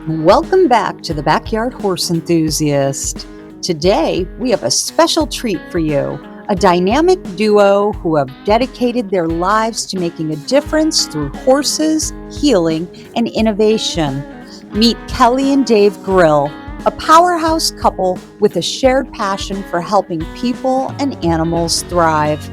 Welcome back to the Backyard Horse Enthusiast. Today, we have a special treat for you, a dynamic duo who have dedicated their lives to making a difference through horses, healing, and innovation. Meet Kellie and Dave Grill, a powerhouse couple with a shared passion for helping people and animals thrive.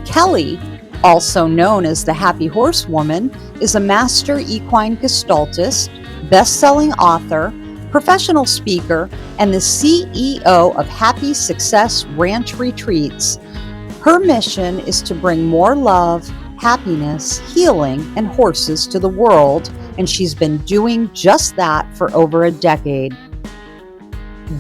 Kellie, also known as the Happy Horsewoman, is a Master Equine Gestaltist, best-selling author, professional speaker, and the CEO of Happy Success Ranch Retreats. Her mission is to bring more love, happiness, healing, and horses to the world, and she's been doing just that for over a decade.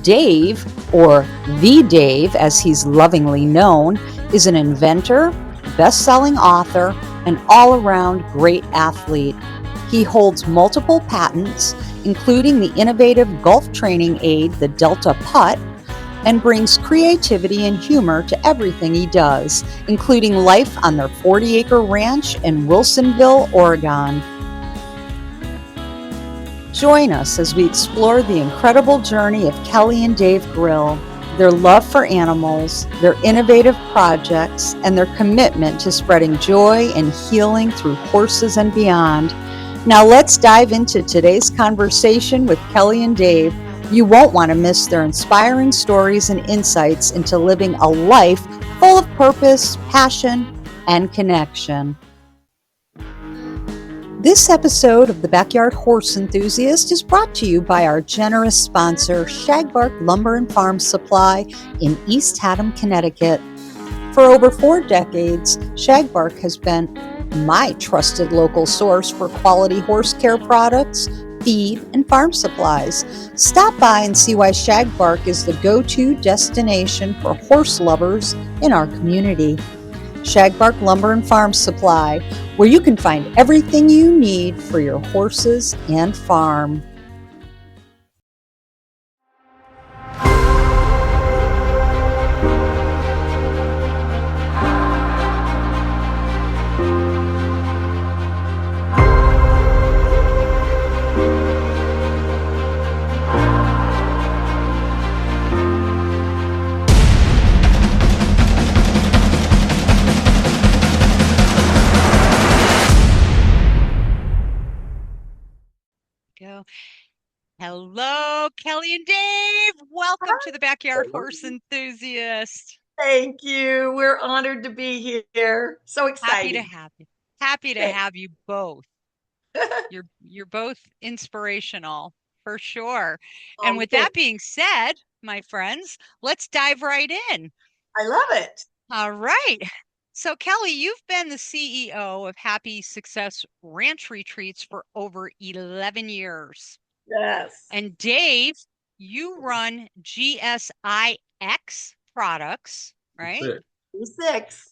Dave, or the Dave as he's lovingly known, is an inventor, best-selling author, and all-around great athlete. He holds multiple patents, including the innovative golf training aid, the Delta Putt, and brings creativity and humor to everything he does, including life on their 40-acre ranch in Wilsonville, Oregon. Join us as we explore the incredible journey of Kellie and Dave Grill, their love for animals, their innovative projects, and their commitment to spreading joy and healing through horses and beyond. Now let's dive into today's conversation with Kellie and Dave. You won't want to miss their inspiring stories and insights into living a life full of purpose, passion, and connection. This episode of the Backyard Horse Enthusiast is brought to you by our generous sponsor, Shagbark Lumber and Farm Supply in East Haddam, Connecticut. For over 4 decades, Shagbark has been my trusted local source for quality horse care products, feed, and farm supplies. Stop by and see why Shagbark is the go-to destination for horse lovers in our community. Shagbark Lumber and Farm Supply, where you can find everything you need for your horses and farm. Go. Hello, Kellie and Dave. Welcome to the Backyard Horse Enthusiast. Thank you. We're honored to be here. So excited. Happy to have you. Happy to have you both. You're both inspirational for sure. And with that being said, my friends, let's dive right in. I love it. All right. So Kellie, you've been the CEO of Happy Success Ranch Retreats for over 11 years. Yes. And Dave, you run GSIX products, right? Six.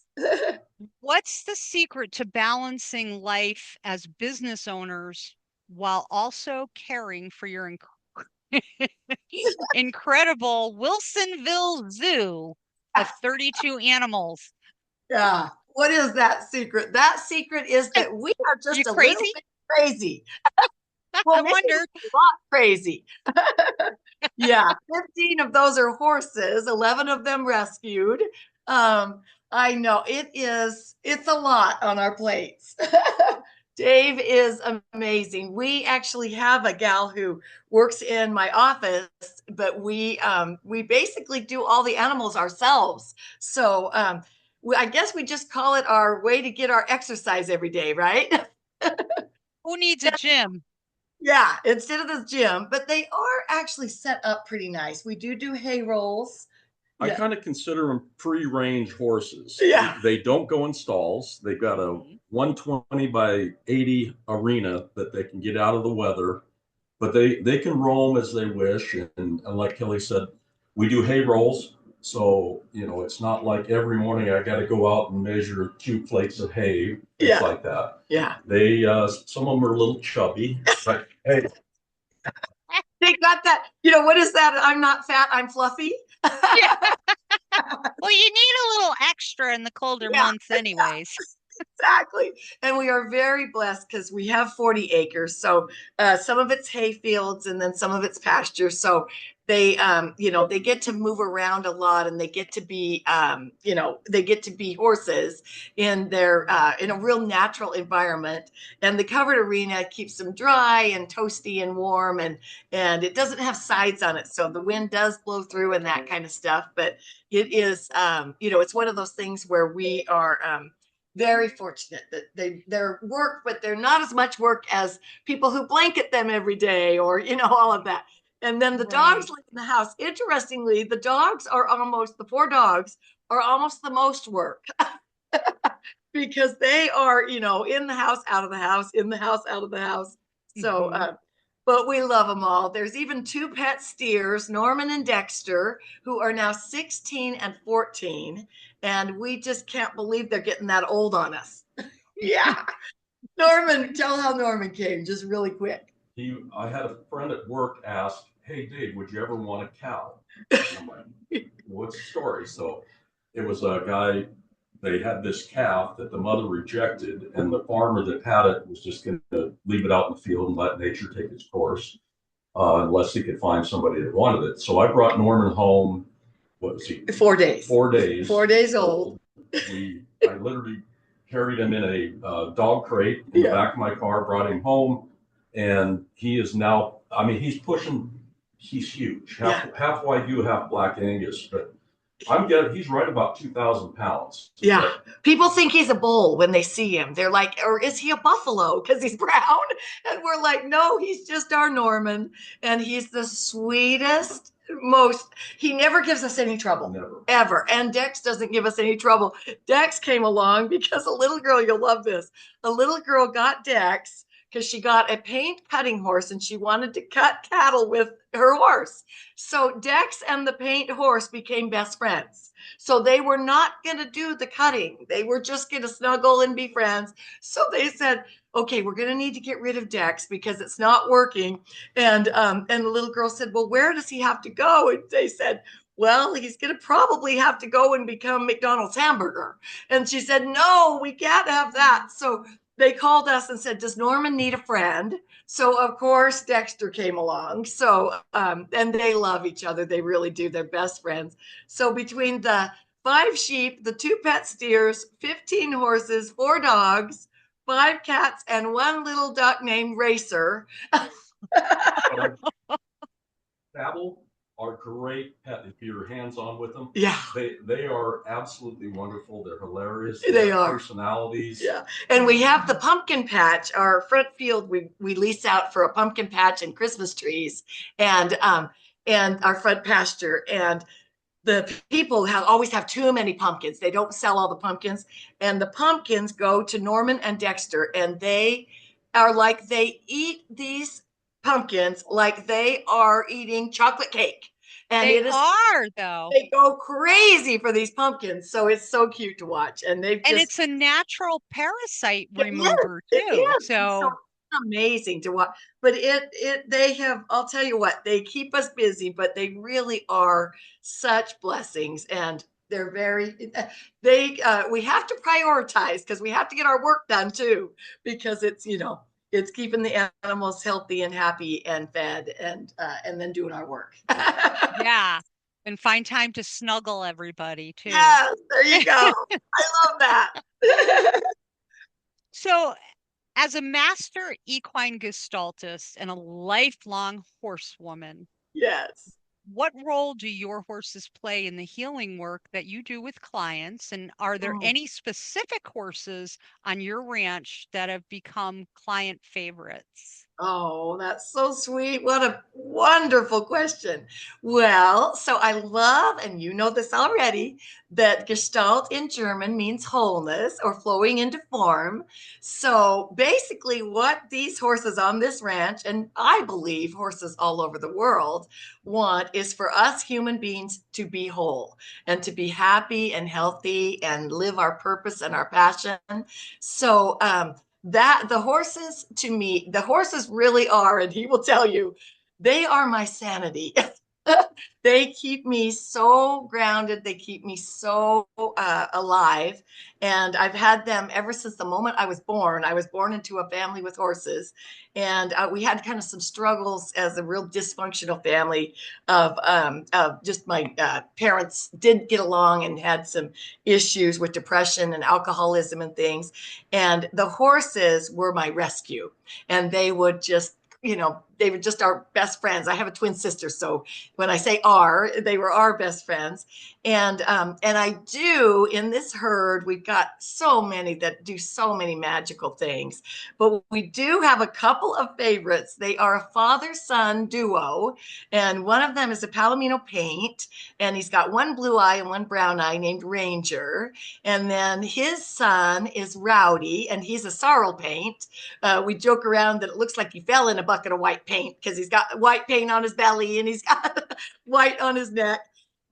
What's the secret to balancing life as business owners while also caring for your incredible Wilsonville Zoo of 32 animals? Yeah. What is that secret? That secret is that we are just a little bit crazy. Well, I wonder. A lot crazy. Yeah. 15 of those are horses, 11 of them rescued. I know it's a lot on our plates. Dave is amazing. We actually have a gal who works in my office, but we basically do all the animals ourselves. So I guess we just call it our way to get our exercise every day, right? Who needs a gym? Yeah, instead of the gym, but they are actually set up pretty nice. We do hay rolls. I kind of consider them free-range horses. Yeah. They don't go in stalls. They've got a 120 by 80 arena that they can get out of the weather, but they can roam as they wish. And like Kellie said, we do hay rolls. So, it's not like every morning I got to go out and measure 2 plates of hay, things like that. Yeah. They, some of them are a little chubby, but hey. They got that, what is that? I'm not fat, I'm fluffy. Yeah. Well, you need a little extra in the colder months anyways. Exactly. And we are very blessed because we have 40 acres. So some of it's hay fields and then some of it's pasture. So they, they get to move around a lot, and they get to be, they get to be horses in their, in a real natural environment. And the covered arena keeps them dry and toasty and warm, and it doesn't have sides on it. So the wind does blow through and that kind of stuff. But it is, it's one of those things where we are, very fortunate that they're work, but they're not as much work as people who blanket them every day, or all of that. And then the dogs live in the house. Interestingly, the 4 dogs are almost the most work because they are, in the house, out of the house, in the house, out of the house. So, but we love them all. There's even 2 pet steers, Norman and Dexter, who are now 16 and 14. And we just can't believe they're getting that old on us. Yeah. Norman, tell how Norman came, just really quick. I had a friend at work ask, "Hey, Dave, would you ever want a cow?" I'm like, "What's the story?" So it was a guy, they had this calf that the mother rejected, and the farmer that had it was just going to leave it out in the field and let nature take its course, unless he could find somebody that wanted it. So I brought Norman home. What was he? 4 days. 4 days. 4 days old. I literally carried him in a dog crate in the back of my car, brought him home, and he is now, he's huge. Half Wagyu, half Black Angus, but he's right about 2,000 pounds. Yeah. But people think he's a bull when they see him. They're like, or is he a buffalo because he's brown? And we're like, no, he's just our Norman. And he's the sweetest, he never gives us any trouble. Never. Ever. And Dex doesn't give us any trouble. Dex came along because a little girl, you'll love this. A little girl got Dex because she got a paint cutting horse and she wanted to cut cattle with her horse. So Dex and the paint horse became best friends. So they were not going to do the cutting. They were just going to snuggle and be friends. So they said, okay, we're going to need to get rid of Dex because it's not working. And the little girl said, well, where does he have to go? And they said, well, he's going to probably have to go and become McDonald's hamburger. And she said, no, we can't have that. So they called us and said, does Norman need a friend? So of course, Dexter came along. So, and they love each other. They really do. They're best friends. So between the 5 sheep, the 2 pet steers, 15 horses, 4 dogs, 5 cats, and 1 little duck named Racer. Babble are great pet if you're hands-on with them. Yeah. They are absolutely wonderful. They're hilarious. They are. Personalities. Yeah. And we have the pumpkin patch, our front field we lease out for a pumpkin patch and Christmas trees, and our front pasture. And the people always have too many pumpkins. They don't sell all the pumpkins. And the pumpkins go to Norman and Dexter, and they eat these pumpkins like they are eating chocolate cake. And they go crazy for these pumpkins. So it's so cute to watch. And it's a natural parasite remover too. So amazing to watch. But I'll tell you what, they keep us busy, but they really are such blessings. And they're we have to prioritize because we have to get our work done too, because it's keeping the animals healthy and happy and fed, and then doing our work. Yeah. And find time to snuggle everybody too. Yes, there you go. I love that. So as a master equine gestaltist and a lifelong horsewoman, yes, what role do your horses play in the healing work that you do with clients? And are there any specific horses on your ranch that have become client favorites? Oh, that's so sweet. What a wonderful question. Well, so I love, and you know this already, that Gestalt in German means wholeness or flowing into form. So basically what these horses on this ranch, and I believe horses all over the world, want is for us human beings to be whole and to be happy and healthy and live our purpose and our passion. So, that the horses really are, and he will tell you, they are my sanity. They keep me so grounded. They keep me so alive. And I've had them ever since the moment I was born. I was born into a family with horses. And we had kind of some struggles as a real dysfunctional family of just my parents did get along and had some issues with depression and alcoholism and things. And the horses were my rescue. And they would just, they were just our best friends. I have a twin sister, so when I say they were our best friends. And I do, in this herd, we've got so many that do so many magical things. But we do have a couple of favorites. They are a father-son duo, and one of them is a Palomino paint, and he's got one blue eye and one brown eye named Ranger. And then his son is Rowdy, and he's a sorrel paint. We joke around that it looks like he fell in a bucket of white paint because he's got white paint on his belly and he's got white on his neck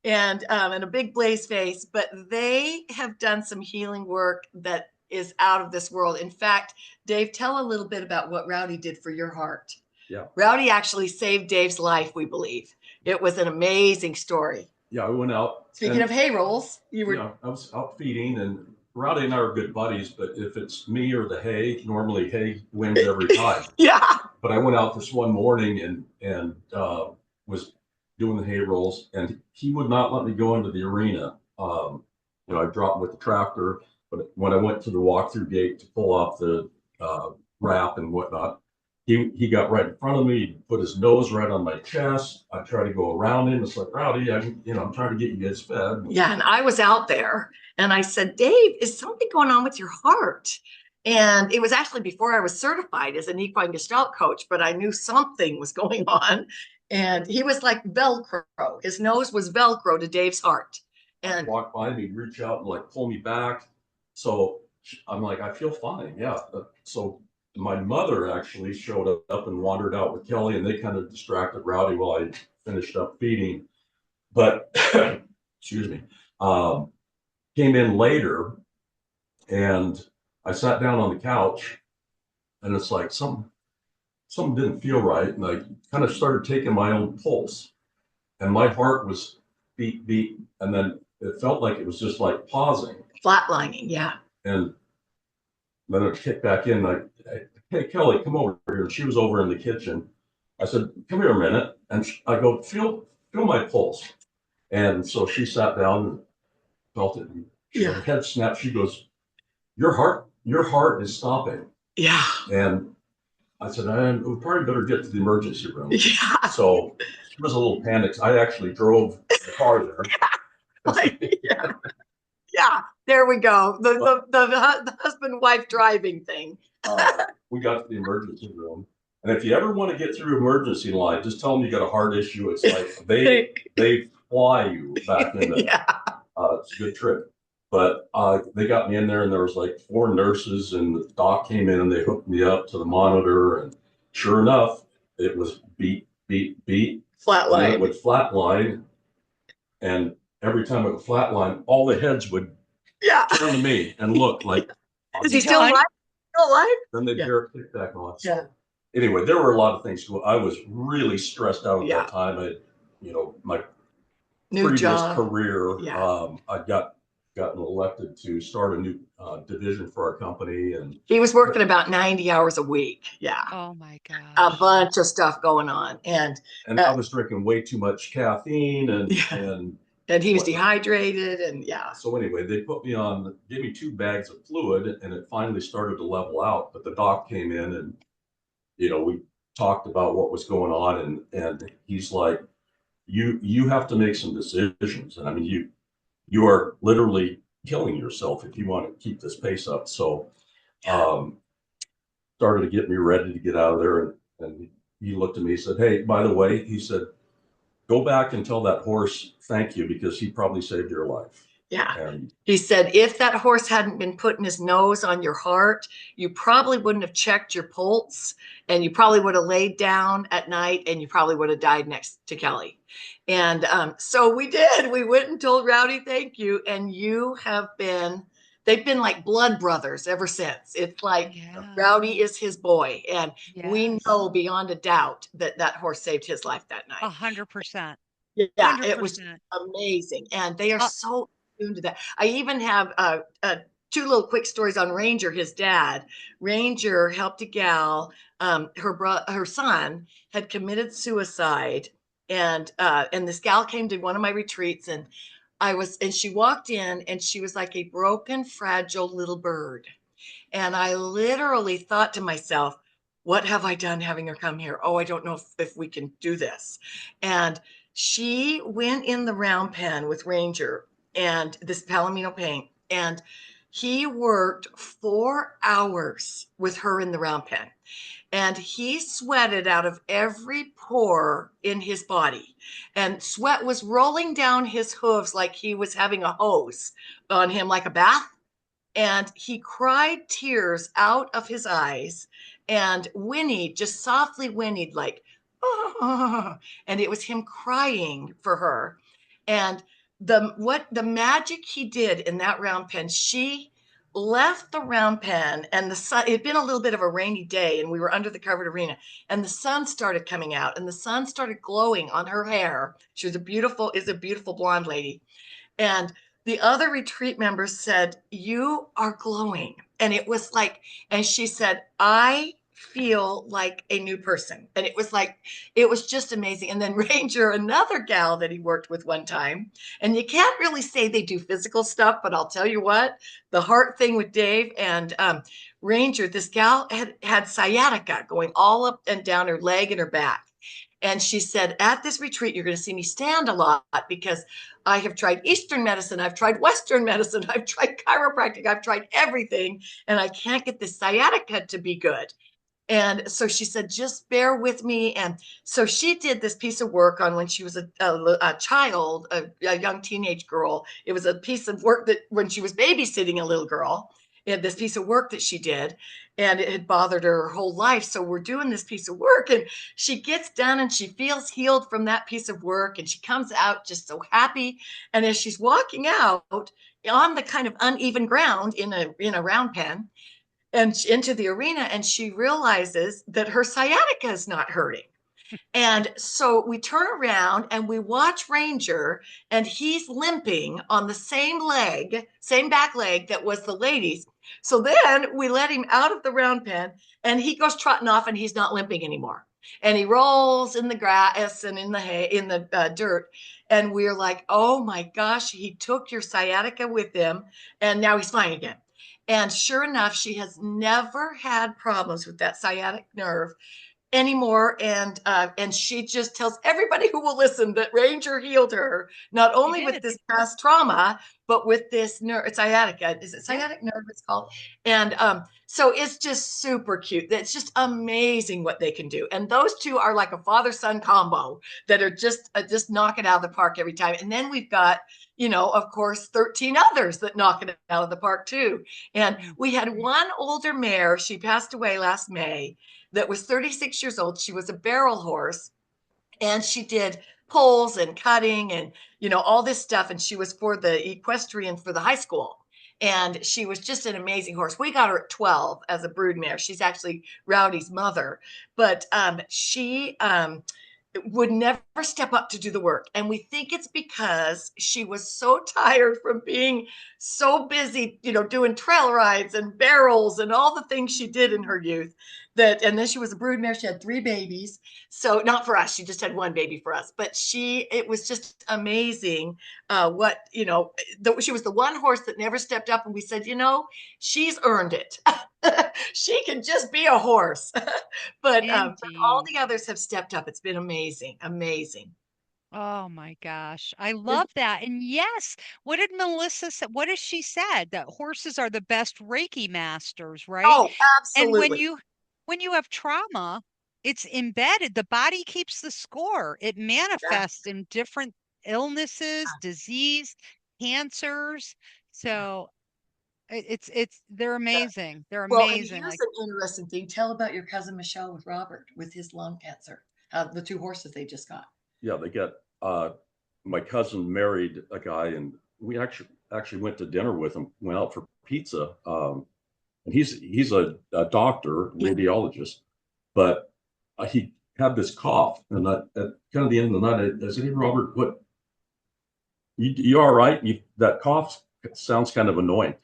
and a big blaze face. But they have done some healing work that is out of this world. In fact, Dave, tell a little bit about what Rowdy did for your heart. Yeah. Rowdy actually saved Dave's life, we believe. It was an amazing story. Yeah, I went out. Speaking of hay rolls, I was out feeding, and Rowdy and I are good buddies, but if it's me or the hay, normally hay wins every time. Yeah. But I went out this one morning and was doing the hay rolls, and he would not let me go into the arena. I dropped with the tractor, but when I went to the walk-through gate to pull off the wrap and whatnot, he got right in front of me. He put his nose right on my chest. I tried to go around him. It's like, Rowdy, I'm trying to get you guys fed. Yeah, and I was out there, and I said, Dave, is something going on with your heart? And it was actually before I was certified as an equine gestalt coach, but I knew something was going on. And he was like Velcro. His nose was Velcro to Dave's heart. And walk by me, reach out and like pull me back. So I'm like, I feel fine. Yeah. So my mother actually showed up and wandered out with Kellie, and they kind of distracted Rowdy while I finished up feeding. But excuse me, came in later, and I sat down on the couch, and it's like something didn't feel right, and I kind of started taking my own pulse, and my heart was beat, and then it felt like it was just like pausing, flatlining, yeah. And then it kicked back in. Like, hey, Kellie, come over here. And she was over in the kitchen. I said, come here a minute. And I go, feel my pulse. And so she sat down and felt it. And her head snapped. She goes, your heart is stopping. Yeah. And I said, we probably better get to the emergency room. Yeah. So she was a little panicked. I actually drove the car there. Yeah, there we go. The husband-wife driving thing. We got to the emergency room. And if you ever want to get through emergency line, just tell them you got a heart issue. It's like they fly you back in there. Yeah. It's a good trip. But they got me in there, and there was like 4 nurses, and the doc came in and they hooked me up to the monitor. And sure enough, it was beat. Flatline. It would flatline. And every time it would flatline, all the heads would turn to me and look like, is he still alive? Still alive? Then they'd kick back on. So, yeah. Anyway, there were a lot of things. I was really stressed out at that time. My new previous job. career, I'd gotten elected to start a new division for our company, and he was working about 90 hours a week. Yeah. Oh my gosh. A bunch of stuff going on, and I was drinking way too much caffeine, and he was dehydrated, and So anyway, they gave me 2 bags of fluid, and it finally started to level out. But the doc came in, and we talked about what was going on, and he's like, you have to make some decisions, and I mean you are literally killing yourself if you want to keep this pace up. So started to get me ready to get out of there, and he looked at me, he said, hey, by the way, he said, go back and tell that horse thank you, because he probably saved your life. Yeah. And he said, if that horse hadn't been putting his nose on your heart, you probably wouldn't have checked your pulse, and you probably would have laid down at night, and you probably would have died next to Kellie. And so we did. We went and told Rowdy thank you, and they've been like blood brothers ever since. It's like Rowdy is his boy, and we know beyond a doubt that horse saved his life that night. 100%. Yeah, it was 100%. amazing. And they are Uh, so tuned to that. I even have two little quick stories on Ranger, his dad. Ranger helped a gal, her son had committed suicide. And this gal came to one of my retreats, and she walked in and she was like a broken, fragile little bird. And I literally thought to myself, what have I done having her come here? Oh, I don't know if we can do this. And she went in the round pen with Ranger and this Palomino paint, and he worked 4 hours with her in the round pen. And he sweated out of every pore in his body. And sweat was rolling down his hooves like he was having a hose on him, like a bath. And he cried tears out of his eyes and whinnied, just softly whinnied, like, oh, and it was him crying for her. And the magic he did in that round pen, she left the round pen, and the sun, it had been a little bit of a rainy day, and we were under the covered arena, and the sun started coming out, and the sun started glowing on her hair. She was a beautiful blonde lady. And the other retreat members said, "You are glowing." And it was like, and she said, "I feel like a new person." And it was like, it was just amazing. And then Ranger, another gal that he worked with one time, and you can't really say they do physical stuff, but I'll tell you what, the heart thing with Dave and Ranger, this gal had sciatica going all up and down her leg and her back. And she said, at this retreat, you're going to see me stand a lot because I have tried Eastern medicine. I've tried Western medicine. I've tried chiropractic. I've tried everything. And I can't get this sciatica to be good. And so she said, just bear with me. And so she did this piece of work on when she was a child, a young teenage girl. It was a piece of work that when she was babysitting a little girl, and this piece of work that she did, and it had bothered her whole life. So we're doing this piece of work, and she gets done and she feels healed from that piece of work, and she comes out just so happy. And as she's walking out on the kind of uneven ground in a round pen and into the arena, and she realizes that her sciatica is not hurting. And so we turn around and we watch Ranger, and he's limping on the same leg, same back leg that was the lady's. So then we let him out of the round pen, and he goes trotting off, and he's not limping anymore. And he rolls in the grass and in the hay, in the dirt. And we're like, oh my gosh, he took your sciatica with him, and now he's fine again. And sure enough, she has never had problems with that sciatic nerve anymore. And she just tells everybody who will listen that Ranger healed her, not only with this past trauma, but with this sciatica. Is it sciatic nerve it's called? And so it's just super cute. It's just amazing what they can do. And those two are like a father-son combo that are just knock it out of the park every time. And then we've got, of course, 13 others that knock it out of the park too. And we had one older mare, she passed away last May, that was 36 years old. She was a barrel horse, and she did poles and cutting and, all this stuff. And she was for the equestrian for the high school. And she was just an amazing horse. We got her at 12 as a brood mare. She's actually Rowdy's mother, but she would never step up to do the work. And we think it's because she was so tired from being so busy, doing trail rides and barrels and all the things she did in her youth, and then she was a brood mare. She had 3 babies. So not for us, she just had 1 baby for us, but it was just amazing she was the one horse that never stepped up. And we said, she's earned it. She can just be a horse. But all the others have stepped up. It's been amazing. Oh my gosh. I love that. And yes, what did Melissa say? What has she said? That horses are the best Reiki masters, right? Oh, And absolutely. when you have trauma, it's embedded. The body keeps the score. It manifests in different illnesses, disease, cancers. So they're amazing. They're Well, and amazing. here's an interesting thing. Tell about your cousin Michelle with Robert with his lung cancer. The 2 horses they just got. Yeah, they got my cousin married a guy, and we actually went to dinner with him, went out for pizza. And he's a doctor, radiologist, but he had this cough, and at kind of the end of the night, I said, "Hey, Robert, what? You all right? That cough sounds kind of annoying."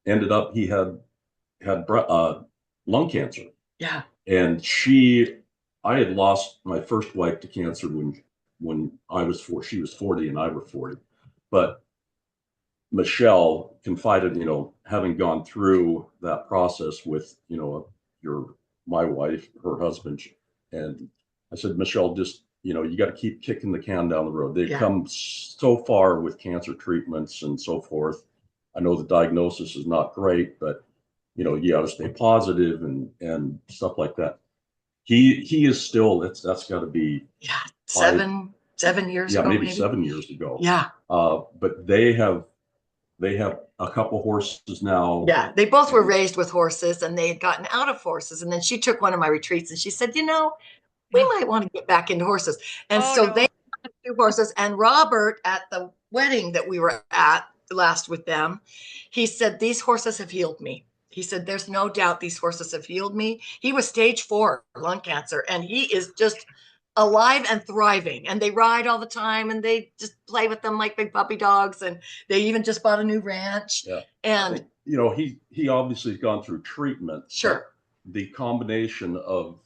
Ended up he had lung cancer. Yeah. And I had lost my first wife to cancer when I was 4. She was 40 and I was 40. But Michelle confided, having gone through that process with, my wife, her husband, and I said, Michelle, just, you got to keep kicking the can down the road. They've come so far with cancer treatments and so forth. I know the diagnosis is not great, but you got to stay positive and stuff like that. He is still, that's got to be 7 years ago, maybe 7 years ago. Yeah. But they have a couple horses now. Yeah, they both were raised with horses, and they had gotten out of horses. And then she took one of my retreats, and she said, we might want to get back into horses. And they do horses. And Robert, at the wedding that we were at last with them, he said, these horses have healed me. He said, there's no doubt these horses have healed me. He was stage 4 lung cancer, and he is just alive and thriving, and they ride all the time, and they just play with them like big puppy dogs, and they even just bought a new ranch. And he obviously has gone through treatment. Sure. The combination of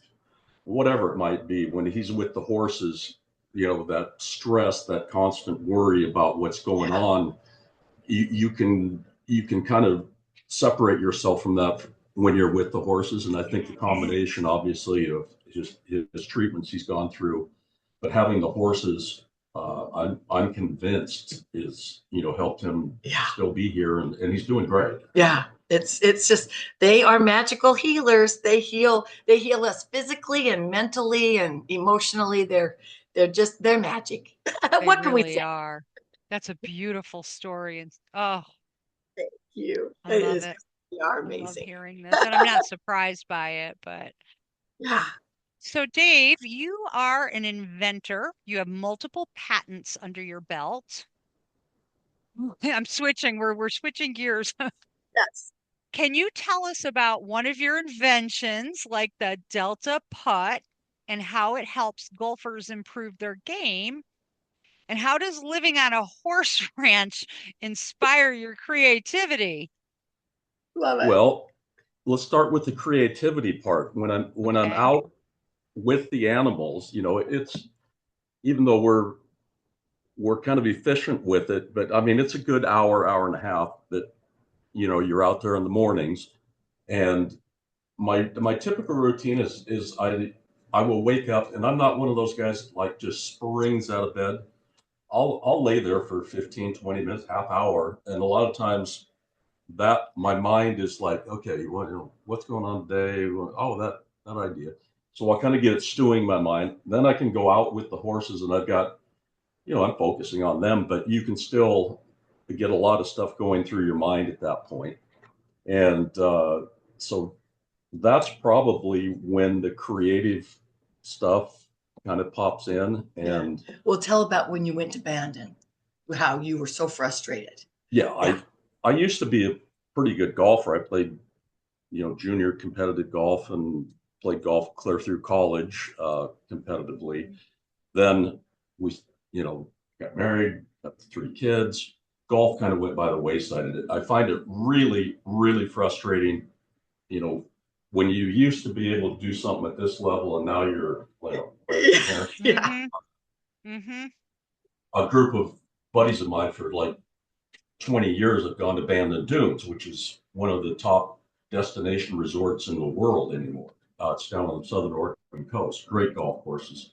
whatever it might be, when he's with the horses, that stress, that constant worry about what's going on, you can kind of separate yourself from that when you're with the horses. And I think the combination, obviously, of just his treatments he's gone through, but having the horses, I'm convinced is, helped him still be here, and he's doing great. Yeah. It's just, they are magical healers. They heal us physically and mentally and emotionally. They're magic. What can we say? Are. That's a beautiful story. And thank you. I love it. They are amazing. I love hearing this, and I'm not surprised by it, but yeah. So Dave, you are an inventor. You have multiple patents under your belt. I'm switching. We're switching gears. Yes. Can you tell us about one of your inventions, like the Delta putt, and how it helps golfers improve their game? And how does living on a horse ranch inspire your creativity? Love it. Well, let's start with the creativity part. When I'm out with the animals, it's, even though we're kind of efficient with it, but I mean, it's a good hour and a half that, you're out there in the mornings. And my typical routine is I will wake up, and I'm not one of those guys like just springs out of bed. I'll lay there for 15, 20 minutes, half hour. And a lot of times that my mind is like, okay, what's going on today? Oh, that idea. So I kind of get it stewing in my mind. Then I can go out with the horses, and I've got, I'm focusing on them, but you can still get a lot of stuff going through your mind at that point. And so that's probably when the creative stuff kind of pops in. And well, tell about when you went to Bandon, how you were so frustrated. I used to be a pretty good golfer. I played, junior competitive golf and played golf clear through college competitively. Then we, got married, got 3 kids. Golf kind of went by the wayside. I find it really, really frustrating, when you used to be able to do something at this level, and now you're like, a group of buddies of mine for like 20 years have gone to Bandon Dunes, which is one of the top destination resorts in the world anymore. It's down on the southern Oregon coast. Great golf courses.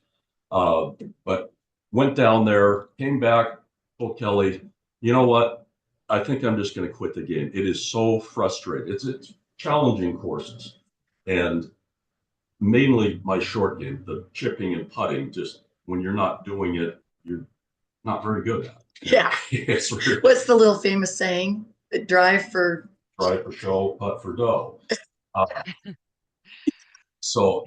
But went down there, came back, told Kelly, you know what? I think I'm just going to quit the game. It is so frustrating. It's challenging courses. And mainly my short game, the chipping and putting, just when you're not doing it, you're not very good at it. Yeah. It's really, what's the little famous saying? Drive for show, putt for dough. So,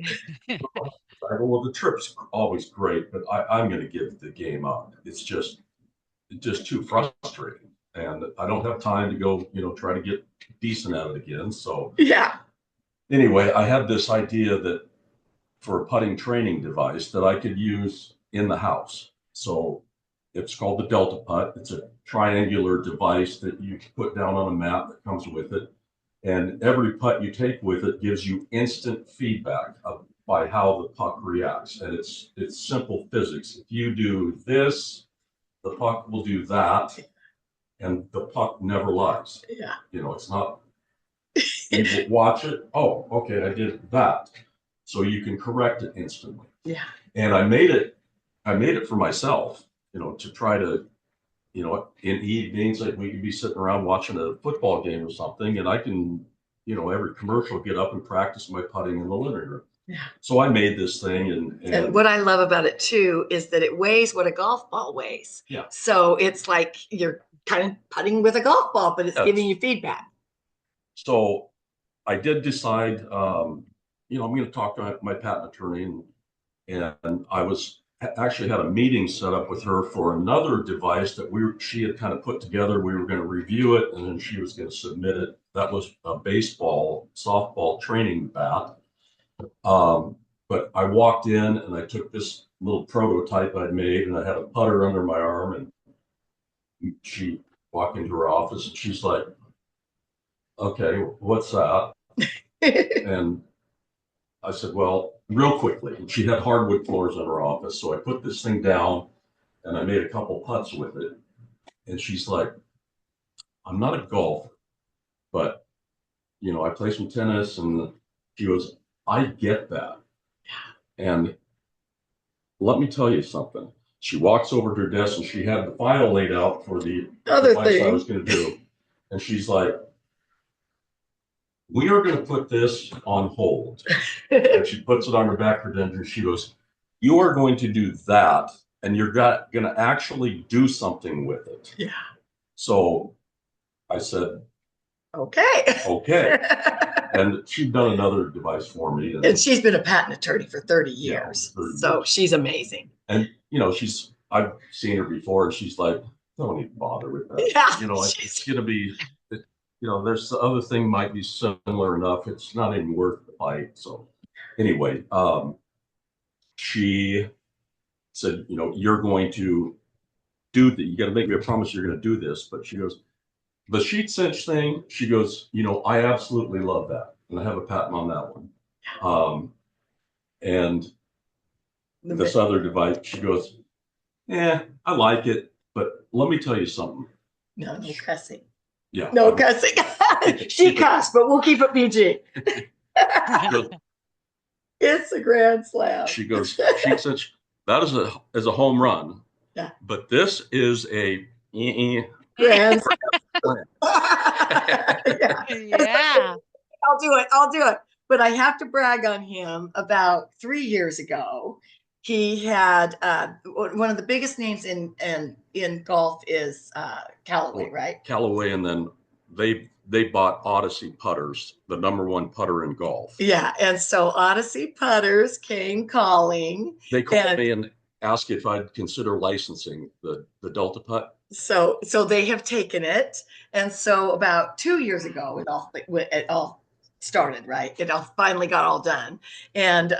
well, the trip's always great, but I'm going to give the game up. It's just too frustrating, and I don't have time to go, try to get decent at it again. So yeah. Anyway, I had this idea that for a putting training device that I could use in the house. So it's called the Delta Putt. It's a triangular device that you can put down on a mat that comes with it. And every putt you take with it gives you instant feedback by how the puck reacts. And it's simple physics. If you do this, the puck will do that, and the puck never lies. Yeah. You know, it's not, you watch it, oh, okay, I did that. So you can correct it instantly. Yeah. And I made it for myself, you know, to try to, you know, in evenings, like we could be sitting around watching a football game or something, and I can, you know, every commercial get up and practice my putting in the living room. Yeah. So I made this thing, and what I love about it too is that it weighs what a golf ball weighs. Yeah. So it's like you're kind of putting with a golf ball, but it's giving you feedback. So I did decide, you know, I'm going to talk to my patent attorney, and I was actually had a meeting set up with her for another device that she had kind of put together. We were going to review it, and then she was going to submit it. That was a baseball, softball training bat. But I walked in and I took this little prototype I'd made, and I had a putter under my arm, and she walked into her office and she's like, okay, what's that? And I said, well, real quickly. And she had hardwood floors in her office. So I put this thing down and I made a couple putts with it. And she's like, I'm not a golfer, but, you know, I play some tennis. And she goes, I get that. And let me tell you something. She walks over to her desk and she had the file laid out for the other device thing I was going to do. And she's like, we are going to put this on hold. And she puts it on her back credential. She goes, you are going to do that, and you're going to actually do something with it. Yeah. So I said, okay. And she'd done another device for me. And she's been a patent attorney for 30 years. Yeah, 30 so years. She's amazing. And, you know, I've seen her before, and she's like, don't even bother with that. Yeah, you know, it's going to be, you know, there's the other thing might be similar enough. It's not even worth the fight. So anyway, she said, you know, you're going to do that. You got to make me a promise you're going to do this. But she goes, the sheet cinch thing, she goes, you know, I absolutely love that. And I have a patent on that one. And this other device, she goes, yeah, I like it. But let me tell you something. No cussing. Yeah. No cussing. She cussed, but we'll keep it PG. It's a grand slam. She goes, sheet cinch, that is a home run. Yeah. But this is a grand slam. Yeah. I'll do it. But I have to brag on him. About 3 years ago, he had one of the biggest names in golf is Callaway, right? Callaway, and then they bought Odyssey putters, the #1 putter in golf. Yeah, and so Odyssey putters came calling. They called me and asked if I'd consider licensing the Delta Putt. So they have taken it, and so about 2 years ago, it all started, right? It all finally got all done, and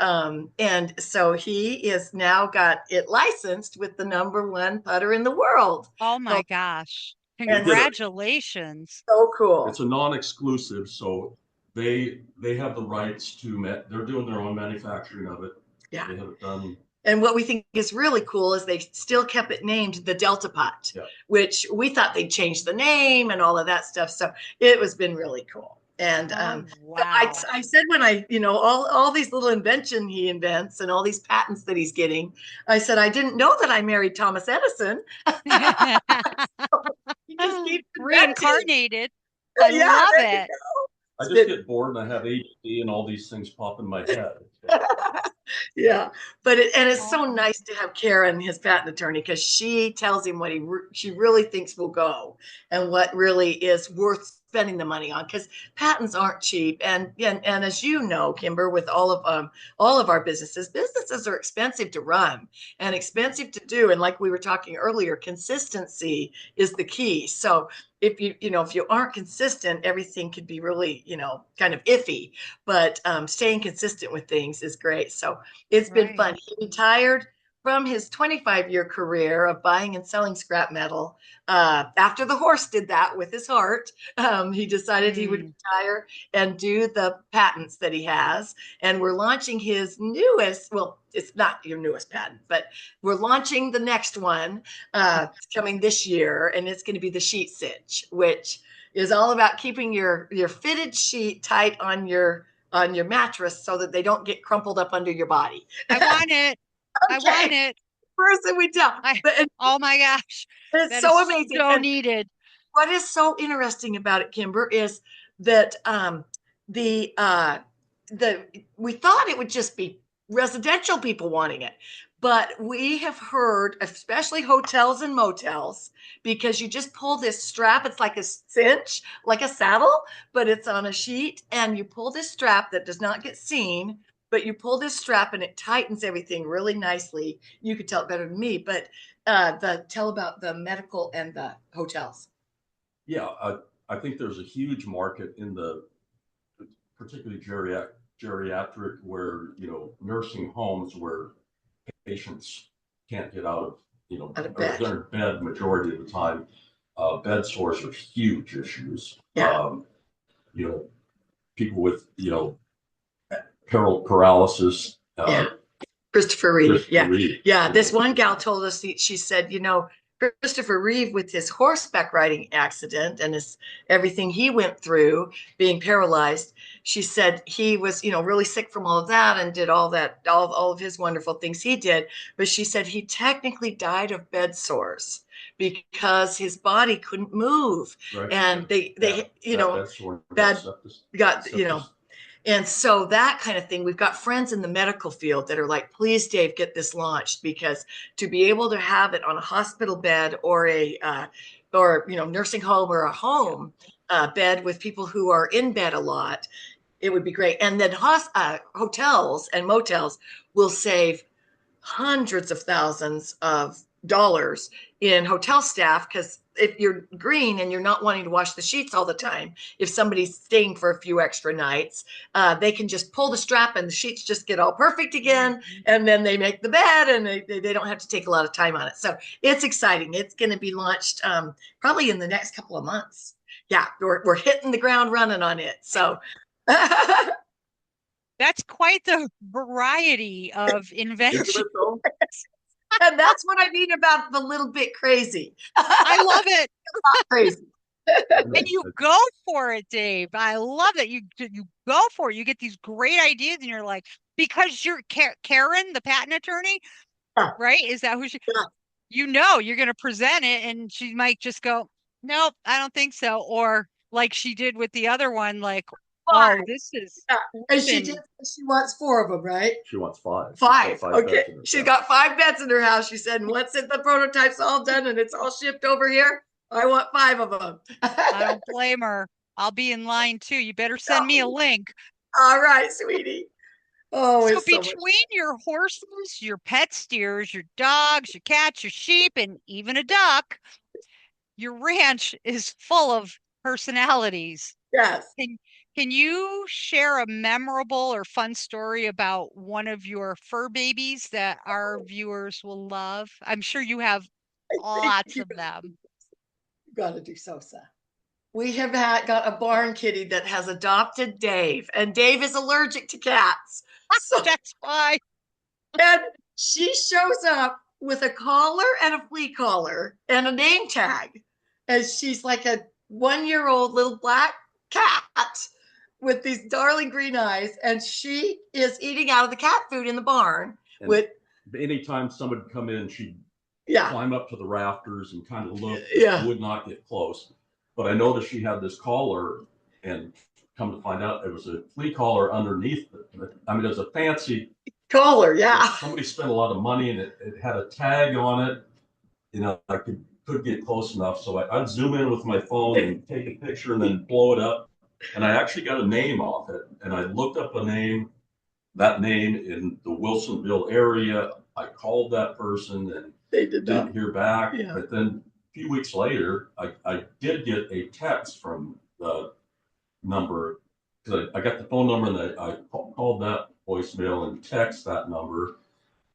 so he is now got it licensed with the #1 putter in the world. Oh my gosh! Congratulations! So cool. It's a non-exclusive, so they have the rights to. They're doing their own manufacturing of it. Yeah, they have it done. And what we think is really cool is they still kept it named the Delta Putt, which we thought they'd change the name and all of that stuff. So it was been really cool. And wow. I said when all these little invention he invents and all these patents that he's getting, I said, I didn't know that I married Thomas Edison. He just keeps reincarnated. I love it. I just get bored and I have ADD and all these things pop in my head. Yeah, but it's so nice to have Karen, his patent attorney, because she tells him what she really thinks will go and what really is worth spending the money on, because patents aren't cheap. And as you know, Kimber, with all of our businesses are expensive to run and expensive to do. And like we were talking earlier, consistency is the key. So if you aren't consistent, everything could be really, kind of iffy. But staying consistent with things things is great. So it's been fun. He retired from his 25-year career of buying and selling scrap metal. After the horse did that with his heart, he decided he would retire and do the patents that he has. And we're launching his newest, well, it's not your newest patent, but we're launching the next one coming this year. And it's going to be the sheet cinch, which is all about keeping your fitted sheet tight on your mattress so that they don't get crumpled up under your body. I want it. Okay. I want it. Person we tell. Oh my gosh. It's so amazing. So needed. What is so interesting about it, Kimber, is that we thought it would just be residential people wanting it. But we have heard, especially hotels and motels, because you just pull this strap. It's like a cinch, like a saddle, but it's on a sheet. And you pull this strap that does not get seen, but you pull this strap and it tightens everything really nicely. You could tell it better than me, but tell about the medical and the hotels. Yeah, I think there's a huge market in the particularly geriatric where, nursing homes where patients can't get out of, they're in bed majority of the time. Bed sores are huge issues. Yeah. People with, paralysis. Christopher Reeve. Reeve. Yeah. This one gal told us, she said, Christopher Reeve, with his horseback riding accident and everything he went through being paralyzed, she said he was, really sick from all of that and did all of his wonderful things he did. But she said he technically died of bed sores because his body couldn't move. Right. And and so that kind of thing, we've got friends in the medical field that are like, please, Dave, get this launched, because to be able to have it on a hospital bed or a nursing home or a home bed with people who are in bed a lot, it would be great. And then hotels and motels will save hundreds of thousands of dollars in hotel staff, because if you're green and you're not wanting to wash the sheets all the time, if somebody's staying for a few extra nights, they can just pull the strap and the sheets just get all perfect again, and then they make the bed and they don't have to take a lot of time on it. So it's exciting. It's going to be launched probably in the next couple of months. Yeah, we're hitting the ground running on it. So that's quite the variety of invention. And that's what I mean about the little bit crazy. I love it. Not crazy. And you go for it, Dave. I love it. You go for it. You get these great ideas, and you're like, because you're Karen, the patent attorney, right? Is that who she? Yeah. You're going to present it, and she might just go, "Nope, I don't think so," or like she did with the other one, like, "Oh, this is." Yeah. And she wants 4 of them, right? She wants 5. 5. Okay. She's got 5 beds in her house. She said, and once the prototype's all done and it's all shipped over here, I want 5 of them. I don't blame her. I'll be in line too. You better send me a link. All right, sweetie. Oh, so between your horses, your pet steers, your dogs, your cats, your sheep, and even a duck, your ranch is full of personalities. Yes. Can you share a memorable or fun story about one of your fur babies that our viewers will love? I'm sure you have lots of them. You've got to do Sosa. We have got a barn kitty that has adopted Dave, and Dave is allergic to cats. So that's why. And she shows up with a collar and a flea collar and a name tag. And she's like a 1-year-old little black cat with these darling green eyes, and she is eating out of the cat food in the barn. And anytime somebody would come in, she'd climb up to the rafters and kind of look, would not get close. But I noticed she had this collar, and come to find out it was a flea collar underneath it. I mean, it was a fancy collar. Yeah. Somebody spent a lot of money, and it had a tag on it. I could get close enough. So I'd zoom in with my phone and take a picture and then blow it up. And I actually got a name off it. And I looked up that name in the Wilsonville area. I called that person and they didn't hear back. Yeah. But then a few weeks later, I did get a text from the number, because I got the phone number, and I called that voicemail and text that number.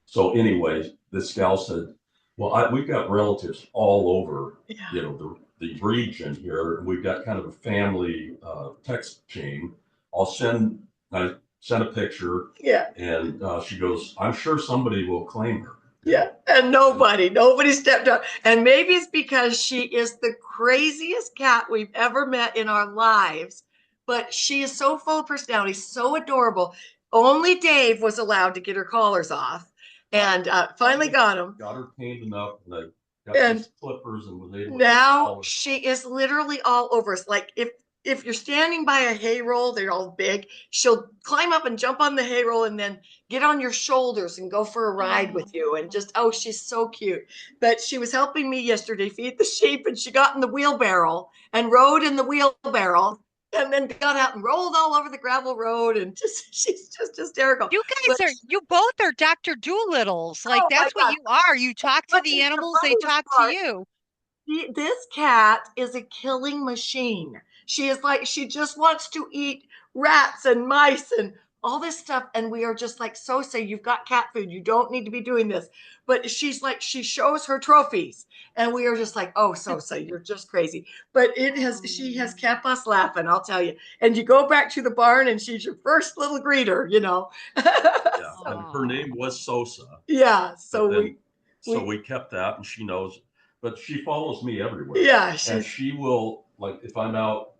So anyway, this gal said, well, we've got relatives all over, the region here. We've got kind of a family text chain. I sent a picture. Yeah. And she goes, I'm sure somebody will claim her. Yeah. And nobody stepped up. And maybe it's because she is the craziest cat we've ever met in our lives. But she is so full of personality, so adorable. Only Dave was allowed to get her collars off. And finally got them. Got her painted enough, and I got these clippers and was able to. Now she is literally all over us. Like if you're standing by a hay roll, they're all big. She'll climb up and jump on the hay roll and then get on your shoulders and go for a ride with you. And just, she's so cute. But she was helping me yesterday feed the sheep, and she got in the wheelbarrow and rode in the wheelbarrow. And then got out and rolled all over the gravel road, and she's just hysterical. You guys you both are Dr. Doolittles. Like, that's what you are. You talk to the animals, they talk to you. This cat is a killing machine. She is like, she just wants to eat rats and mice and all this stuff. And we are just like, Sosa, you've got cat food. You don't need to be doing this. But she's like, she shows her trophies. And we are just like, oh, Sosa, you're just crazy. But she has kept us laughing, I'll tell you. And you go back to the barn and she's your first little greeter, Yeah. And her name was Sosa. Yeah. So we kept that, and she knows, but she follows me everywhere. Yeah. And she will, like, if I'm out,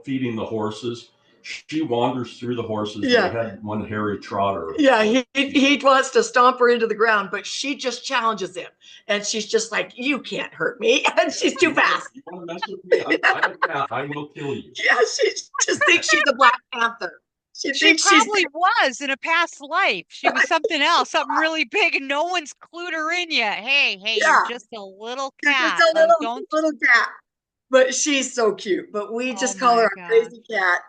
feeding the horses, she wanders through the horses. Yeah. We had one hairy trotter. Yeah, he wants to stomp her into the ground, but she just challenges him. And she's just like, you can't hurt me. And she's too fast. You want to mess with me? I'm a cat. I will kill you. Yeah, she just thinks she's a Black Panther. She probably was in a past life. She was something else, something really big, and no one's clued her in yet. Hey, you're just a little cat. You're just a little cat. But she's so cute. But we just call her a crazy cat.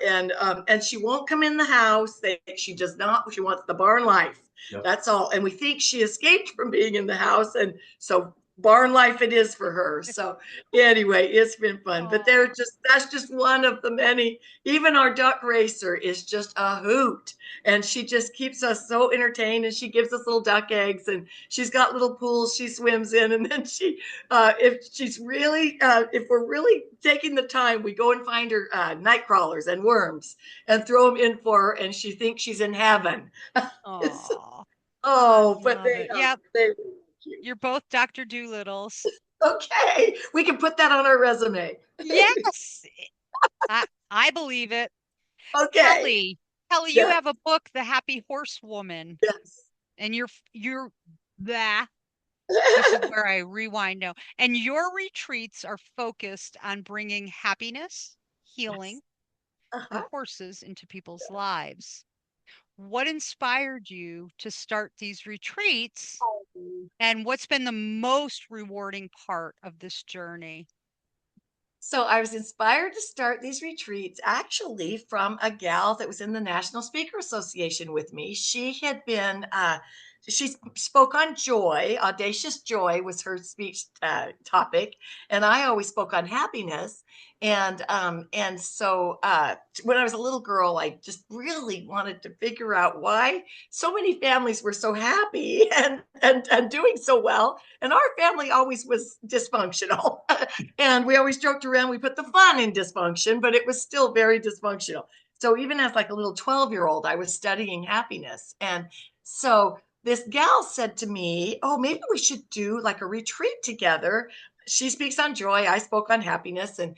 And she won't come in the house. She does not. She wants the barn life. Yep. That's all. And we think she escaped from being in the house. And so barn life it is for her. So anyway, it's been fun. But that's just one of the many. Even our duck racer is just a hoot. And she just keeps us so entertained, and she gives us little duck eggs, and she's got little pools she swims in. And then if we're really taking the time, we go and find her night crawlers and worms and throw them in for her, and she thinks she's in heaven. But you're both Dr. Doolittles. Okay, we can put that on our resume. Yes, I believe it. Okay, Kellie, you have a book, The Happy Horsewoman. Yes, and you're that. This is where I rewind now. And your retreats are focused on bringing happiness, healing, and horses into people's lives. What inspired you to start these retreats, and what's been the most rewarding part of this journey? So I was inspired to start these retreats actually from a gal that was in the National Speaker Association with me. She had been, she spoke on joy. Audacious joy was her speech topic. And I always spoke on happiness. And so when I was a little girl, I just really wanted to figure out why so many families were so happy and doing so well. And our family always was dysfunctional. And we always joked around, we put the fun in dysfunction, but it was still very dysfunctional. So even as like a little 12-year-old, I was studying happiness. And so this gal said to me, oh, maybe we should do like a retreat together. She speaks on joy. I spoke on happiness. And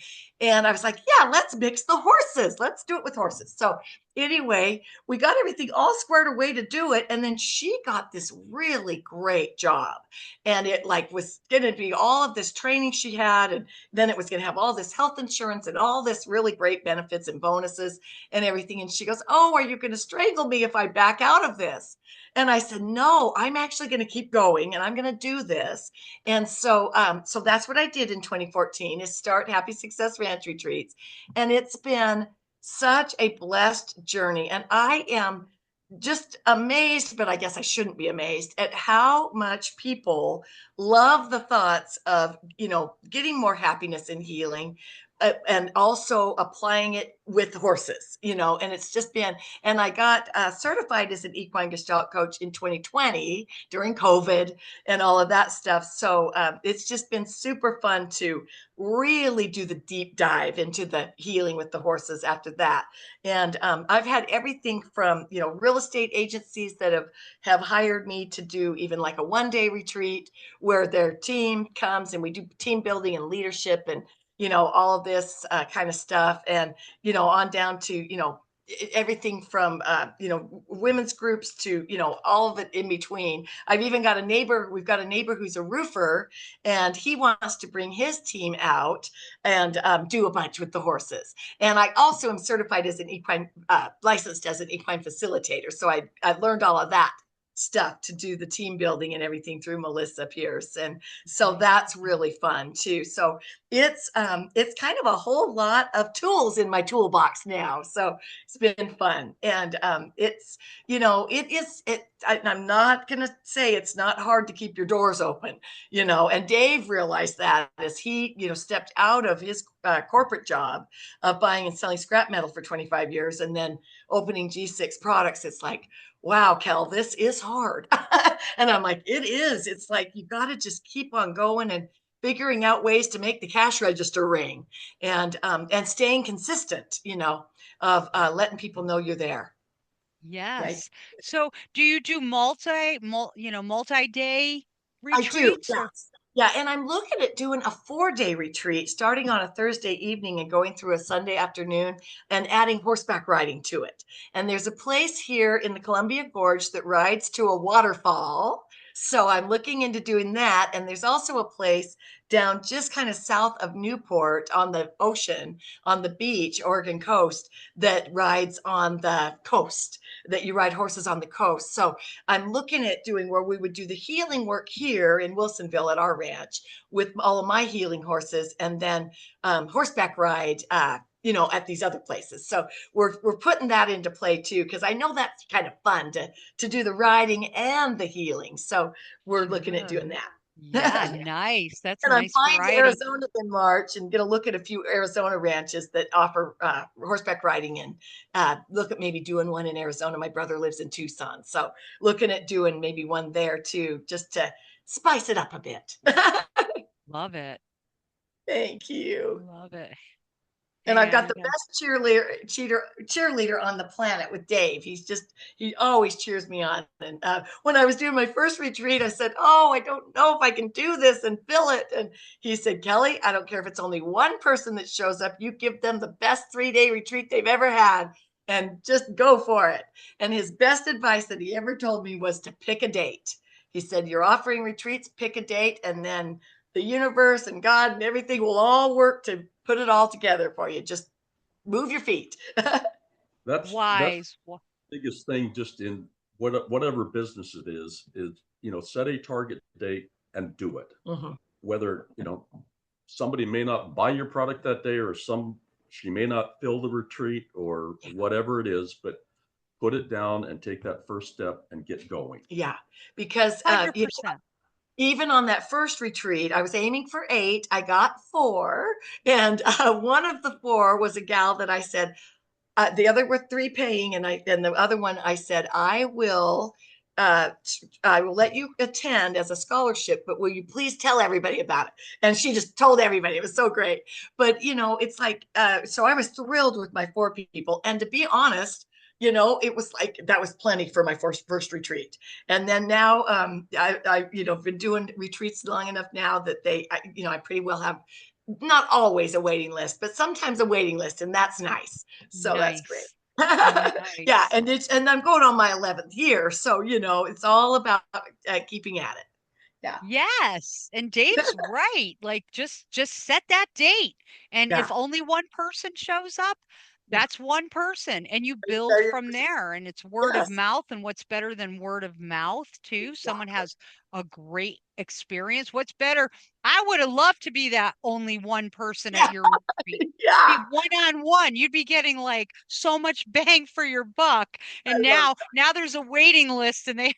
I was like, yeah, let's mix the horses. Let's do it with horses. So anyway, we got everything all squared away to do it. And then she got this really great job. And it like was going to be all of this training she had. And then it was going to have all this health insurance and all this really great benefits and bonuses and everything. And she goes, oh, are you going to strangle me if I back out of this? And I said, no, I'm actually going to keep going, and I'm going to do this. And so that's what I did in 2014 is start Happy Success Ranch Retreats. And it's been such a blessed journey. And I am just amazed, but I guess I shouldn't be amazed at how much people love the thoughts of, getting more happiness and healing. and also applying it with horses, and it's just been, and I got certified as an equine gestalt coach in 2020 during COVID and all of that stuff. So it's just been super fun to really do the deep dive into the healing with the horses after that. And I've had everything from, real estate agencies that have hired me to do even like a 1-day retreat where their team comes and we do team building and leadership and all of this kind of stuff, and on down to everything from women's groups to all of it in between. I've even got we've got a neighbor who's a roofer, and he wants to bring his team out and do a bunch with the horses. And I also am certified as an equine licensed as an equine facilitator, so I learned all of that stuff to do the team building and everything through Melissa Pierce. And so that's really fun too. So it's kind of a whole lot of tools in my toolbox now. So it's been fun. And it's, I'm not going to say it's not hard to keep your doors open, and Dave realized that as he, stepped out of his corporate job of buying and selling scrap metal for 25 years and then opening G6 products. It's like, wow, Kel, this is hard. And I'm like, it is. It's like, you got to just keep on going and figuring out ways to make the cash register ring and staying consistent, of letting people know you're there. Yes. Right? So do you do multi-day retreats? I do, yes. Yeah, and I'm looking at doing a 4-day retreat starting on a Thursday evening and going through a Sunday afternoon and adding horseback riding to it. And there's a place here in the Columbia Gorge that rides to a waterfall. So I'm looking into doing that. And there's also a place down just kind of south of Newport on the ocean, on the beach, Oregon coast, that rides on the coast, that you ride horses on the coast. So I'm looking at doing where we would do the healing work here in Wilsonville at our ranch with all of my healing horses, and then horseback ride, at these other places. So we're putting that into play too, because I know that's kind of fun to do the riding and the healing. So we're looking at doing that. Yeah, nice. That's And a I'm nice flying to variety. Arizona in March and going to look at a few Arizona ranches that offer horseback riding, and look at maybe doing one in Arizona. My brother lives in Tucson, so looking at doing maybe one there too, just to spice it up a bit. Love it. Thank you. Love it. And I've got the best cheerleader on the planet with Dave. He always cheers me on. And when I was doing my first retreat, I said, "Oh, I don't know if I can do this and fill it." And he said, "Kelly, I don't care if it's only one person that shows up. You give them the best 3-day retreat they've ever had and just go for it." And his best advice that he ever told me was to pick a date. He said, "You're offering retreats, pick a date, and then the universe and God and everything will all work to put it all together for you. Just move your feet." That's wise. the biggest thing, just in whatever business it is set a target date and do it. Mm-hmm. Whether somebody may not buy your product that day, or she may not fill the retreat, or whatever it is, but put it down and take that first step and get going. Yeah, because 100%. Even on that first retreat, I was aiming for 8. I got 4. And one of the 4 was a gal that I said, the other were 3 paying. And the other one, I said, I will let you attend as a scholarship, but will you please tell everybody about it? And she just told everybody. It was so great. But, it's like, so I was thrilled with my 4 people. And to be honest, it was like, that was plenty for my first retreat. And then now I been doing retreats long enough now that I pretty well have, not always a waiting list, but sometimes a waiting list, and that's nice. So nice. That's great. Nice. Yeah. And I'm going on my 11th year. So, it's all about keeping at it. Yeah. Yes. And Dave's right. Like just set that date. And if only one person shows up, that's one person, and you build from there. And it's word of mouth. And what's better than word of mouth too? Someone has a great experience. What's better? I would have loved to be that only one person at your retreat. Yeah. One-on-one. You'd be getting like so much bang for your buck. And now there's a waiting list, and they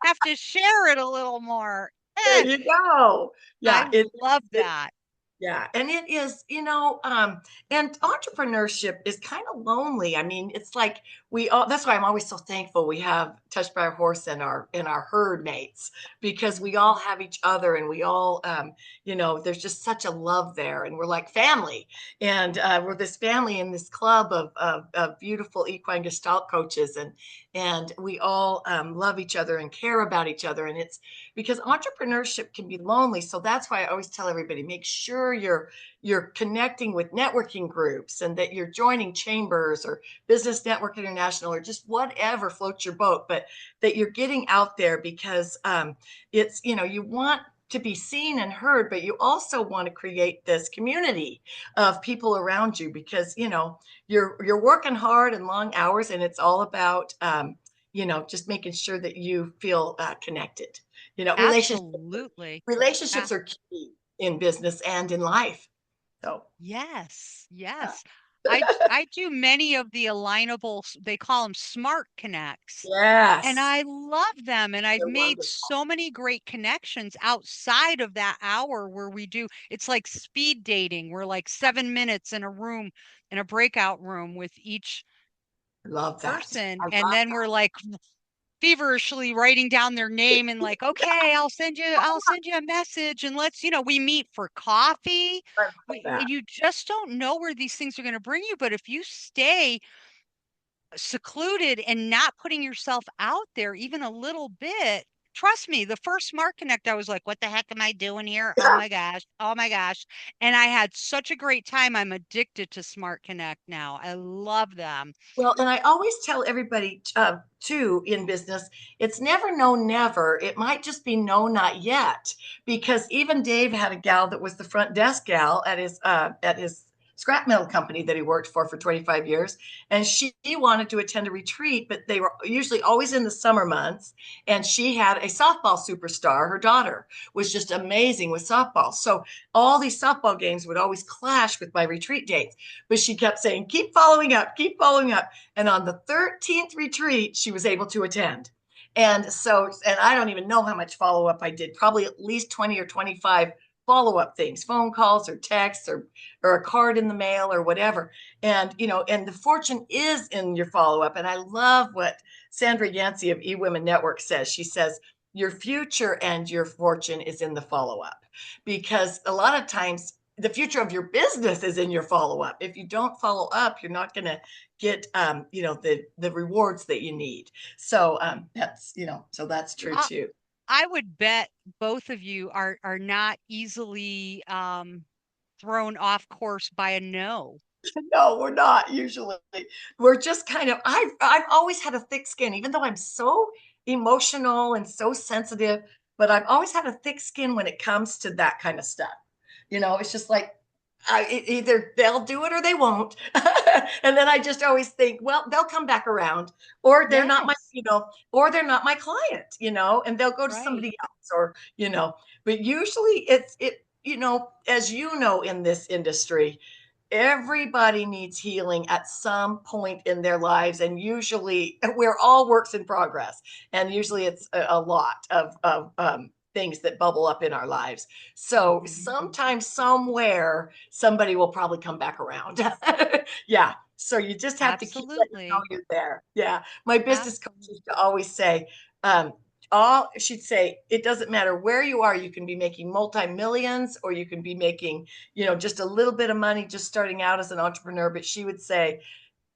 have to share it a little more. There you go. Yeah. I love that. Yeah, and it is, and entrepreneurship is kind of lonely. I mean, it's like we all, that's why I'm always so thankful we have Touched by a Horse in our herd mates, because we all have each other, and we all there's just such a love there, and we're like family. And we're this family in this club of beautiful equine gestalt coaches, and we all love each other and care about each other. And it's because entrepreneurship can be lonely. So that's why I always tell everybody, make sure you're connecting with networking groups, and that you're joining chambers or Business Network International, or just whatever floats your boat, but that you're getting out there, because it's, you want to be seen and heard, but you also want to create this community of people around you, because you're working hard and long hours, and it's all about just making sure that you feel connected. Absolutely. Relationships are key in business and in life. So Yes, yes. I do many of the alignable, they call them smart connects. And yes, I love them. And I've they're made wonderful. so many great connections outside of that hour where we do, it's like speed dating. We're like 7 minutes in a room, in a breakout room with each I love that. person. I And love then we're like feverishly writing down their name and like, okay, I'll send you a message, and let's, we meet for coffee. I love that. You just don't know where these things are going to bring you. But if you stay secluded and not putting yourself out there even a little bit, trust me, the first Smart Connect, I was like, what the heck am I doing here? Oh my gosh. Oh my gosh. And I had such a great time. I'm addicted to Smart Connect now. I love them. Well, and I always tell everybody too in business, it's never no, never. It might just be no, not yet. Because even Dave had a gal that was the front desk gal at his scrap metal company that he worked for 25 years, and she wanted to attend a retreat, but they were usually always in the summer months. And she had a softball superstar. Her daughter was just amazing with softball, so all these softball games would always clash with my retreat dates. But she kept saying, keep following up, keep following up. And on the 13th retreat, she was able to attend. And so, and I don't even know how much follow up I did, probably at least 20 or 25 follow up things, phone calls or texts or a card in the mail or whatever. And, and the fortune is in your follow up. And I love what Sandra Yancey of eWomen Network says. She says, your future and your fortune is in the follow up, because a lot of times the future of your business is in your follow up. If you don't follow up, you're not going to get the rewards that you need. So so that's true too. I would bet both of you are not easily thrown off course by a no. No, we're not usually. We're just kind of, I've always had a thick skin, even though I'm so emotional and so sensitive, but I've always had a thick skin when it comes to that kind of stuff. It's just like, either they'll do it or they won't. And then I just always think, well, they'll come back around, or they're not my, Yes. or they're not my client, and they'll go to Right. somebody else, or, but usually as in this industry, everybody needs healing at some point in their lives. And usually we're all works in progress. And usually it's a lot of things that bubble up in our lives. So sometime, somewhere, somebody will probably come back around. Yeah. So you just have to keep letting them know Absolutely. you're there. Yeah. My business coach Absolutely. used to always say, she'd say, it doesn't matter where you are. You can be making multi-millions, or you can be making, just a little bit of money just starting out as an entrepreneur. But she would say,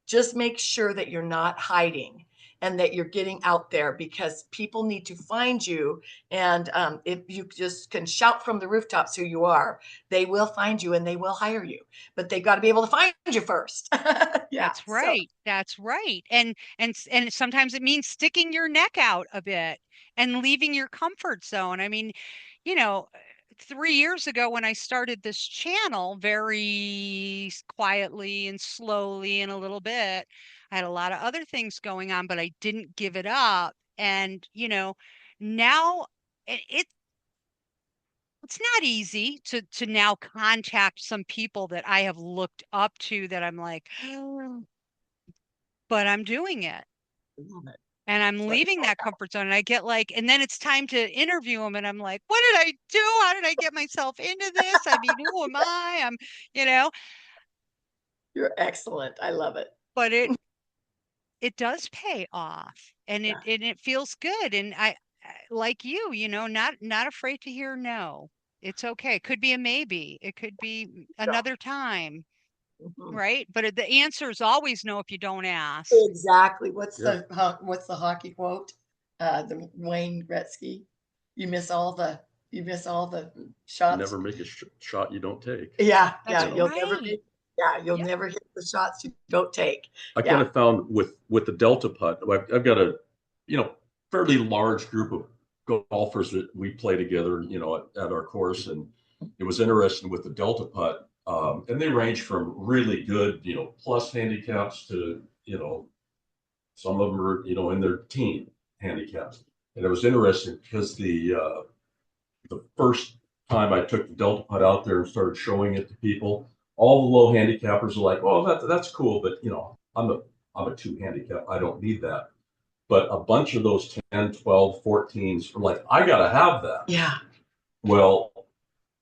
just make sure that you're not hiding, and that you're getting out there, because people need to find you. And if you just can shout from the rooftops who you are, they will find you and they will hire you. But they got to be able to find you first. Yeah. That's So right. That's right. And sometimes it means sticking your neck out a bit and leaving your comfort zone. I mean, you know, 3 years ago when I started this channel, very quietly and slowly and a little bit, I had a lot of other things going on, but I didn't give it up. And, now it's not easy to now contact some people that I have looked up to that I'm like, but I'm doing it. I love it. And I'm leaving that comfort zone and I get like, and then it's time to interview them. And I'm like, what did I do? How did I get myself into this? I mean, who am I? You're excellent. I love it. But it does pay off and it feels good. And I like not afraid to hear no. It's okay. It could be a maybe. It could be another time. Right. But the answer is always no if you don't ask. Exactly. What's the hockey quote? The Wayne Gretzky. You miss all the shots. Never make a shot you don't take. Yeah. That's Yeah. You'll right. never hit the shots you don't take. I kind of found with the Delta putt, I've got a fairly large group of golfers that we play together, at our course, and it was interesting with the Delta putt. And they range from really good, plus handicaps to, some of them are, in their teen handicaps. And it was interesting because the first time I took the Delta putt out there and started showing it to people, all the low handicappers are like, "Oh, that's cool, but I'm a 2 handicap. I don't need that." But a bunch of those 10, 12, 14s are like, "I got to have that." Yeah. Well,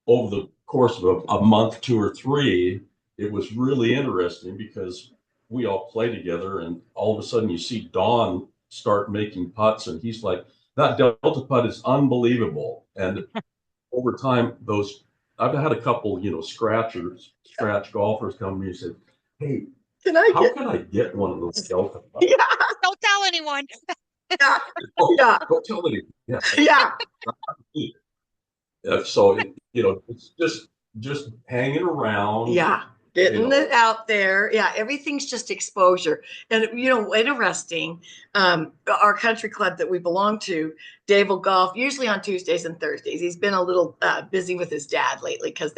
over the course of a month, 2 or 3, it was really interesting because we all play together, and all of a sudden you see Don start making putts, and he's like, "That Delta putt is unbelievable." And over time, I've had a couple, scratch golfers come to me and said, "Hey, can I get one of those Delta putts?" Yeah. Don't tell anyone. Yeah. Yeah. Don't tell anyone. Yeah. Yeah. So it's just hanging around. Yeah. Getting it out there. Yeah. Everything's just exposure. And, interesting. Our country club that we belong to, Dave will golf usually on Tuesdays and Thursdays. He's been a little busy with his dad lately because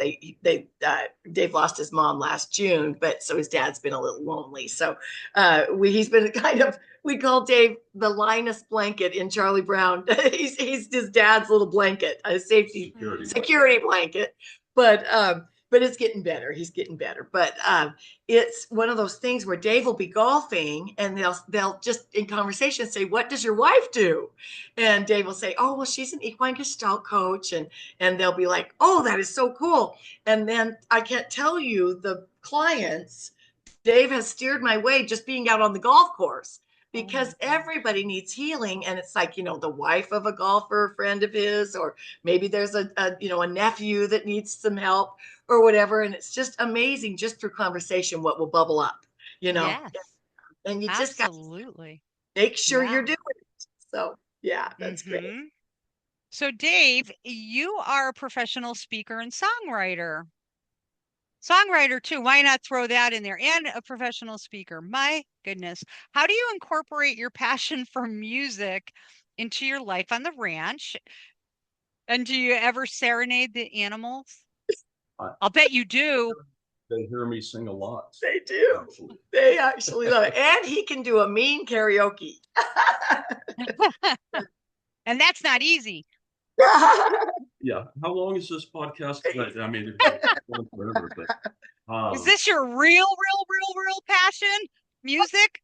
Dave lost his mom last June, but so his dad's been a little lonely. So he's been we call Dave the Linus blanket in Charlie Brown. he's his dad's little blanket, a security blanket. But it's getting better. He's getting better. But it's one of those things where Dave will be golfing and they'll just in conversation say, "What does your wife do?" And Dave will say, "Oh, well, she's an Equine Gestalt coach." And they'll be like, "Oh, that is so cool." And then I can't tell you the clients Dave has steered my way just being out on the golf course. Because everybody needs healing, and it's like the wife of a golfer friend of his, or maybe there's a nephew that needs some help or whatever, and it's just amazing just through conversation what will bubble up, Yes, and you just got to make sure you're doing it. So yeah, that's great. So Dave, you are a professional speaker and songwriter. Songwriter too. Why not throw that in there? And a professional speaker. My goodness. How do you incorporate your passion for music into your life on the ranch? And do you ever serenade the animals? I'll bet you do. They hear me sing a lot. They do. Actually. They actually love it. And he can do a mean karaoke. And that's not easy. Yeah. How long is this podcast? I mean, forever, but, is this your real passion? Music?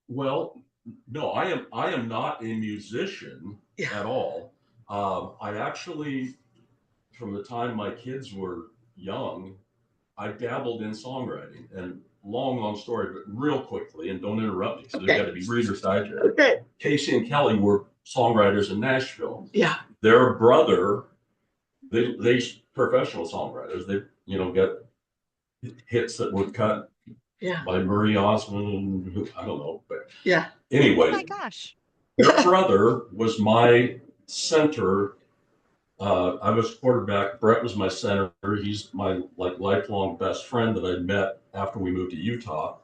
No, I am not a musician at all. I actually, from the time my kids were young, I dabbled in songwriting. And long story, but real quickly, and don't interrupt me because there's got to be Reader's Digest. Okay. Casey and Kellie were songwriters in Nashville. Yeah. Their brother, they professional songwriters. They get hits that were cut by Murray Osmond and I don't know, but anyway. Oh my gosh. Their brother was my center. I was quarterback. Brett was my center. He's my lifelong best friend that I met after we moved to Utah.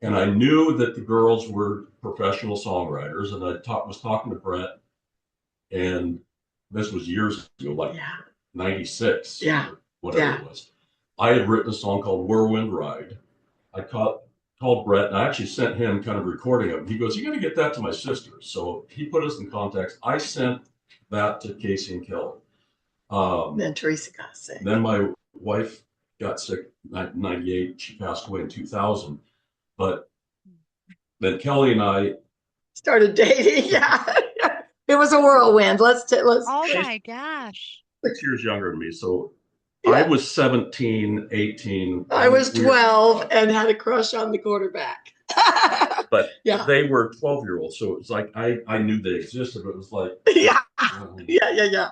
And I knew that the girls were professional songwriters. And I was talking to Brett, and this was years ago, 96, whatever it was. I had written a song called Whirlwind Ride. I called Brett, and I actually sent him kind of recording of it. He goes, "You got to get that to my sister." So he put us in contact. I sent that to Casey and Kellie. Then Teresa got sick. Then my wife got sick in 98. She passed away in 2000. But then Kellie and I started dating. Yeah. It was a whirlwind. Oh my gosh. 6 years younger than me. So Yeah. I was 17, 18. I was 12 and had a crush on the quarterback. But yeah. they were 12-year-olds. So it's like I knew they existed, but it was like yeah. Yeah.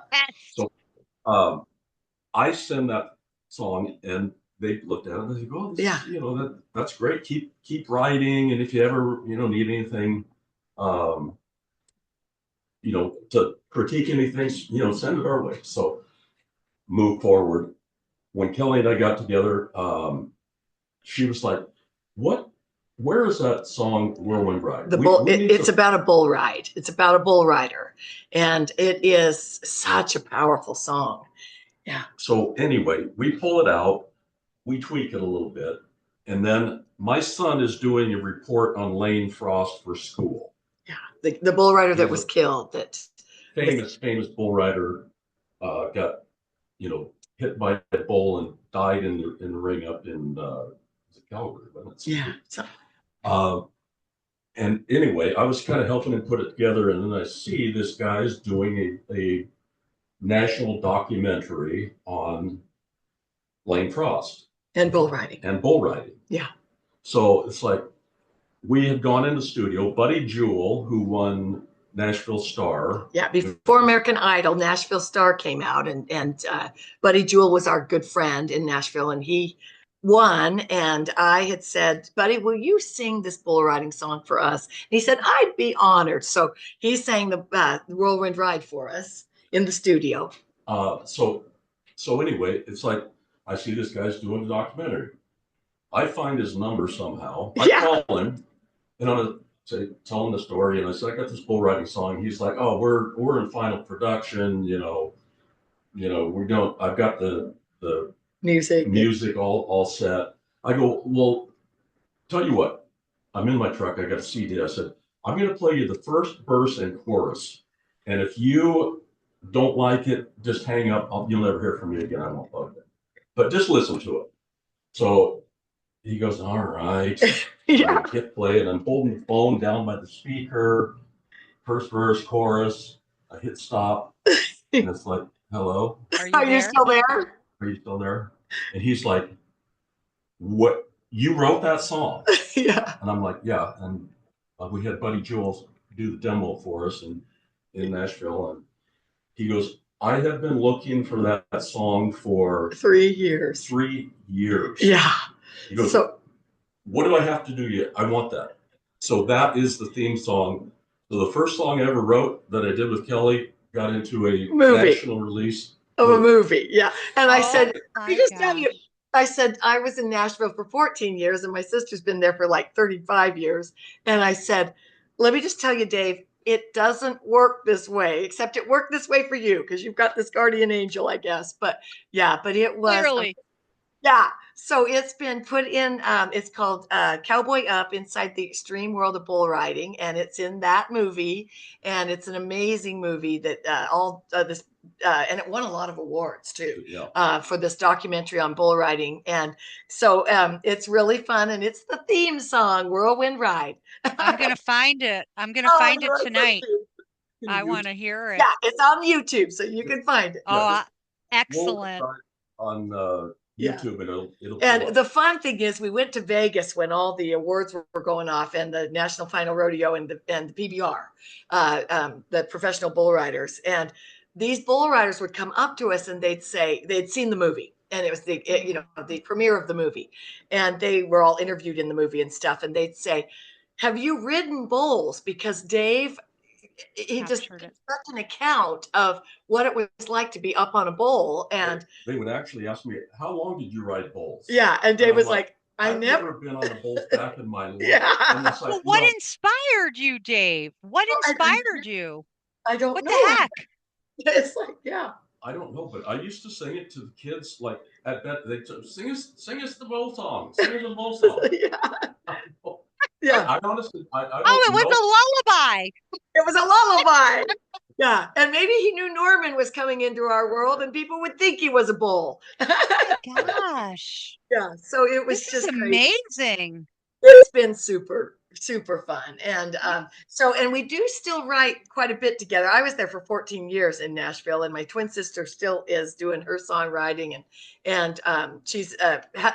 So I send that song and they looked at it and they go, oh, this is, that's great. Keep writing. And if you ever, need anything, to critique anything, send it our way. So move forward. When Kellie and I got together, she was like, where is that song Whirlwind Ride? It's about a bull ride. It's about a bull rider. And it is such a powerful song. Yeah. So anyway, we pull it out, we tweak it a little bit. And then my son is doing a report on Lane Frost for school. Yeah. The bull rider that was killed. Famous bull rider got, hit by a bull and died in the ring up in Calgary, wasn't it? Yeah. And anyway, I was kind of helping him put it together, and then I see this guy's doing a national documentary on Lane Frost and bull riding. Yeah. So it's like we had gone in the studio. Buddy Jewell, who won Nashville Star. Yeah, before American Idol, Nashville Star came out, and Buddy Jewell was our good friend in Nashville, and he won. And I had said, Buddy, will you sing this bull riding song for us? And he said, I'd be honored. So he sang the Whirlwind Ride for us in the studio. So anyway, it's like I see this guy's doing the documentary. I find his number somehow. I call him, and I'm tell him the story, and I said, I got this bull riding song. He's like, oh, we're in final production, I've got the music all set. I go, well, tell you what, I'm in my truck, I got a CD. I said, I'm gonna play you the first verse and chorus, and if you don't like it, just hang up. You'll never hear from me again. I won't plug it, but just listen to it. So he goes, all right. I hit play, and I'm holding the phone down by the speaker. First verse, chorus. I hit stop, and it's like, hello. Are you still there? Are you still there? And he's like, what? You wrote that song? Yeah. And I'm like, yeah. And we had Buddy Jewell do the demo for us in Nashville, and he goes, I have been looking for that song for 3 years. 3 years. Yeah. He goes, what do I have to do yet? I want that. So that is the theme song. So the first song I ever wrote that I did with Kellie got into a national release of a movie. Yeah. And I said, I said, I was in Nashville for 14 years and my sister's been there for like 35 years. And I said, let me just tell you, Dave, it doesn't work this way, except it worked this way for you because you've got this guardian angel, I guess. But it was. Clearly. Yeah. So it's been put in, it's called Cowboy Up Inside the Extreme World of Bull Riding. And it's in that movie. And it's an amazing movie that and it won a lot of awards too, for this documentary on bull riding. And so it's really fun. And it's the theme song, Whirlwind Ride. I'm going to find it. I'm going to find it tonight. I want to hear it. Yeah, it's on YouTube, so you can find it. Oh, excellent. On YouTube, it'll and the fun thing is we went to Vegas when all the awards were going off, and the National Final Rodeo and the PBR, the professional bull riders. And these bull riders would come up to us and they'd say they'd seen the movie, and it was the premiere of the movie, and they were all interviewed in the movie and stuff. And they'd say, have you ridden bulls? Because Dave, he just such an account of what it was like to be up on a bull. And they would actually ask me, how long did you ride bulls? Yeah. And Dave was like, I've never been on a bull's back in my life. Yeah. Like, well, what inspired you, Dave? What inspired you? I don't know. What the heck? It's like, yeah. I don't know, but I used to sing it to the kids. Like at that, they sing us the bull song. Sing us the bull song. Yeah. I honestly, it was a lullaby. It was a lullaby. Yeah. And maybe he knew Norman was coming into our world and people would think he was a bull. Oh my gosh. Yeah. So it was this is amazing. It's been super. super fun. And and we do still write quite a bit together. I was there for 14 years in Nashville, and my twin sister still is doing her songwriting, and she's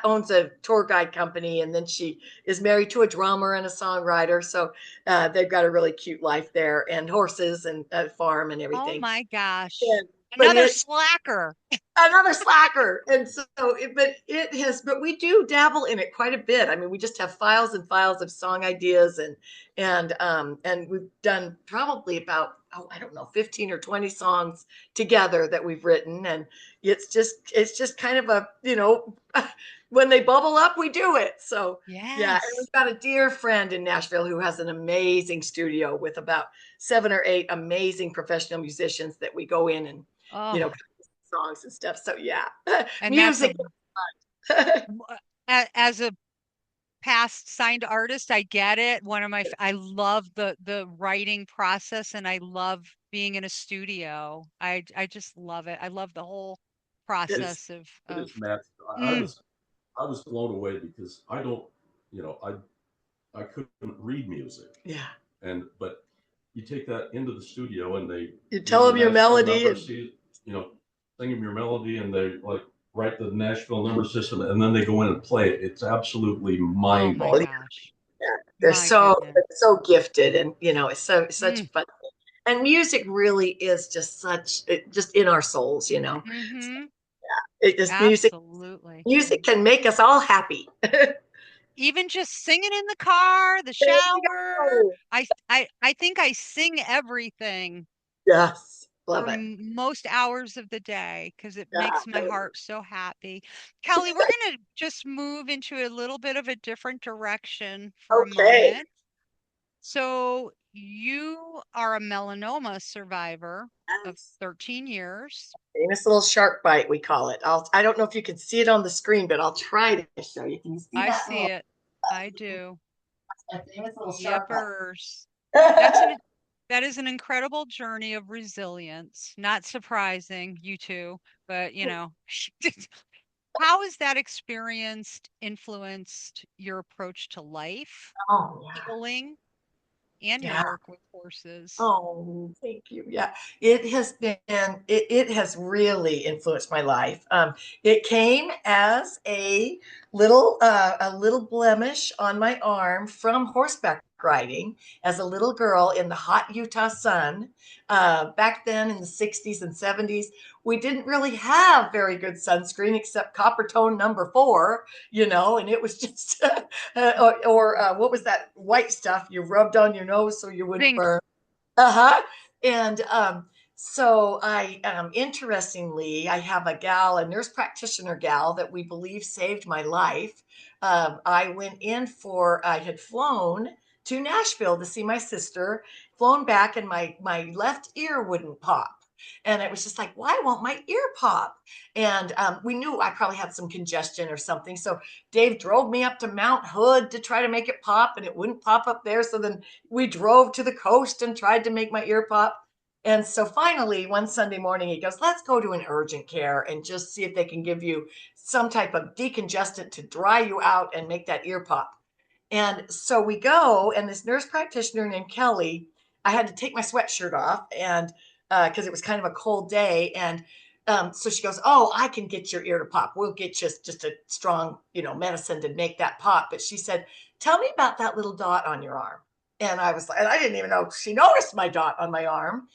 owns a tour guide company, and then she is married to a drummer and a songwriter. So they've got a really cute life there, and horses and a farm and Oh everything. my gosh. And, Another slacker. another slacker. And so but we do dabble in it quite a bit. I mean, we just have files and files of song ideas, and we've done probably about, I don't know, 15 or 20 songs together that we've written. And it's just kind of a, when they bubble up, we do it. So yeah. And we've got a dear friend in Nashville who has an amazing studio with about 7 or 8 amazing professional musicians that we go in and songs and stuff. So yeah, and music. As a past signed artist, I get it. I love the writing process, and I love being in a studio. I just love it. I love the whole process of I was blown away because I don't, I couldn't read music. Yeah. But you take that into the studio and you tell them your melody, sing them your melody, and they like write the Nashville number system, and then they go in and play it. It's absolutely mind-boggling. Oh my gosh. Yeah, they're so gifted, and it's such fun. And music really is just just in our souls, Mm-hmm. So, yeah, it just absolutely. Music can make us all happy. Even just singing in the car, the shower. I think I sing everything. Yes. Love it. Most hours of the day because it makes my heart so happy. Kellie, we're going to just move into a little bit of a different direction for a moment. So you are a melanoma survivor of 13 years. Famous little shark bite, we call it. I don't know if you can see it on the screen, but I'll try to show you. Can you see that? I see it. I do. That's my famous little shark bite. That is an incredible journey of resilience. Not surprising, you two, but how has that experience influenced your approach to life, healing, and your work with horses? Oh, thank you. Yeah, it has really influenced my life. It came as a little blemish on my arm from horseback riding as a little girl in the hot Utah sun. Back then in the 60s and 70s, we didn't really have very good sunscreen except Coppertone #4, and it was just, or what was that white stuff you rubbed on your nose so you wouldn't burn? And so interestingly, I have a nurse practitioner gal that we believe saved my life. I had flown to Nashville to see my sister, flown back, and my left ear wouldn't pop. And it was just like, why won't my ear pop? And we knew I probably had some congestion or something. So Dave drove me up to Mount Hood to try to make it pop, and it wouldn't pop up there. So then we drove to the coast and tried to make my ear pop. And so finally, one Sunday morning, he goes, let's go to an urgent care and just see if they can give you some type of decongestant to dry you out and make that ear pop. And so we go, and this nurse practitioner named Kellie, I had to take my sweatshirt off, and because it was kind of a cold day. And so she goes, oh, I can get your ear to pop. We'll get you just a strong, medicine to make that pop. But she said, tell me about that little dot on your arm. And I was like, and I didn't even know she noticed my dot on my arm,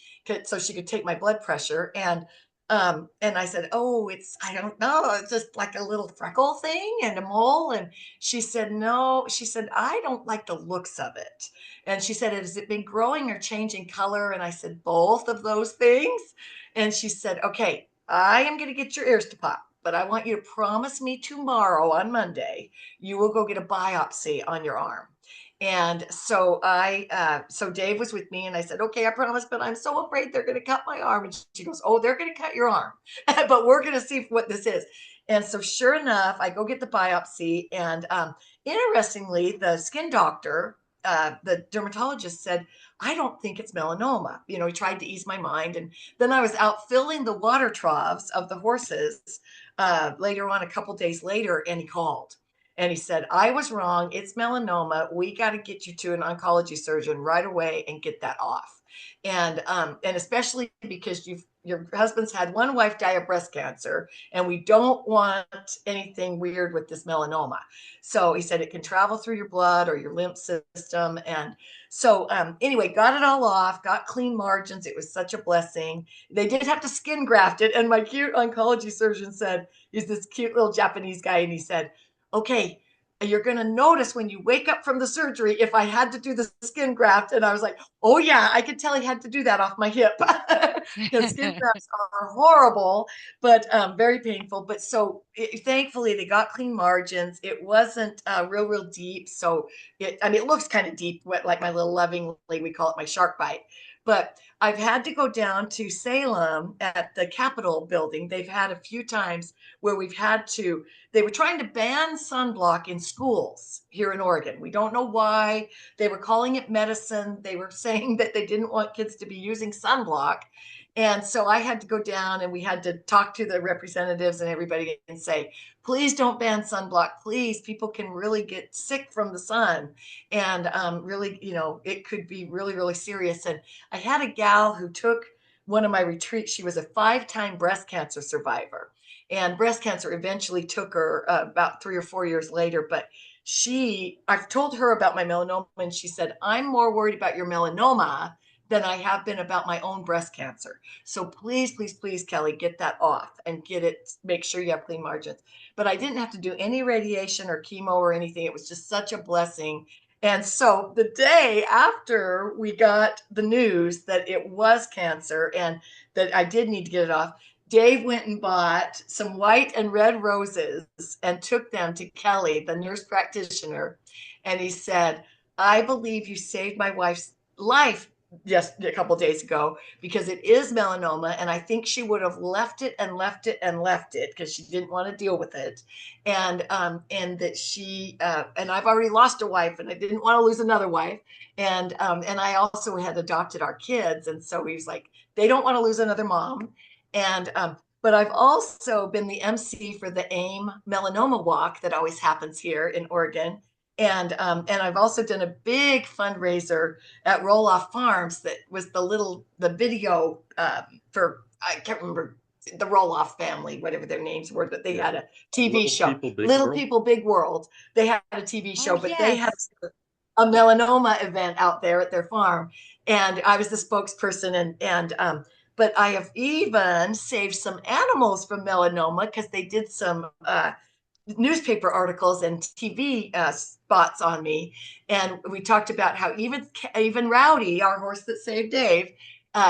so she could take my blood pressure. And I said, oh, I don't know. It's just like a little freckle thing and a mole. And she said, no. She said, I don't like the looks of it. And she said, has it been growing or changing color? And I said, both of those things. And she said, okay, I am going to get your ears to pop, but I want you to promise me tomorrow on Monday, you will go get a biopsy on your arm. And so so Dave was with me, and I said, okay, I promise, but I'm so afraid they're going to cut my arm. And she goes, oh, they're going to cut your arm, but we're going to see what this is. And so sure enough, I go get the biopsy. And interestingly, the skin doctor, the dermatologist, said, I don't think it's melanoma. He tried to ease my mind. And then I was out filling the water troughs of the horses later on, a couple days later, and he called. And he said, I was wrong. It's melanoma. We got to get you to an oncology surgeon right away and get that off. And especially because your husband's had one wife die of breast cancer, and we don't want anything weird with this melanoma. So he said it can travel through your blood or your lymph system. And so anyway, got it all off, got clean margins. It was such a blessing. They did have to skin graft it. And my cute oncology surgeon said, he's this cute little Japanese guy, and he said, okay, you're going to notice when you wake up from the surgery if I had to do the skin graft. And I was like, oh yeah, I could tell he had to do that off my hip because skin grafts are horrible, but very painful. But so thankfully they got clean margins. It wasn't real deep. So it looks kind of deep, like my little lovingly, we call it my shark bite. But I've had to go down to Salem at the Capitol building. They've had a few times where they were trying to ban sunblock in schools here in Oregon. We don't know why. They were calling it medicine. They were saying that they didn't want kids to be using sunblock. And so I had to go down and we had to talk to the representatives and everybody and say, please don't ban sunblock. Please, people can really get sick from the sun. And really, it could be really serious. And I had a gal who took one of my retreats. She was a 5-time breast cancer survivor. And breast cancer eventually took her about 3 or 4 years later. But I've told her about my melanoma, and she said, I'm more worried about your melanoma than I have been about my own breast cancer. So please, Kellie, get that off and make sure you have clean margins. But I didn't have to do any radiation or chemo or anything. It was just such a blessing. And so the day after we got the news that it was cancer and that I did need to get it off, Dave went and bought some white and red roses and took them to Kellie, the nurse practitioner. And he said, I believe you saved my wife's life just a couple of days ago because it is melanoma, and I think she would have left it because she didn't want to deal with it, and that she and I've already lost a wife, and I didn't want to lose another wife, and I also had adopted our kids, and so he was like, they don't want to lose another mom, and but I've also been the MC for the AIM Melanoma Walk that always happens here in Oregon. And I've also done a big fundraiser at Roll Off Farms that was the video for, I can't remember, the Roll Off family, whatever their names were, but they had a TV show. Little People, Big World. They had a TV show, but they had a melanoma event out there at their farm. And I was the spokesperson but I have even saved some animals from melanoma because they did some newspaper articles and TV spots on me. And we talked about how even Rowdy, our horse that saved Dave,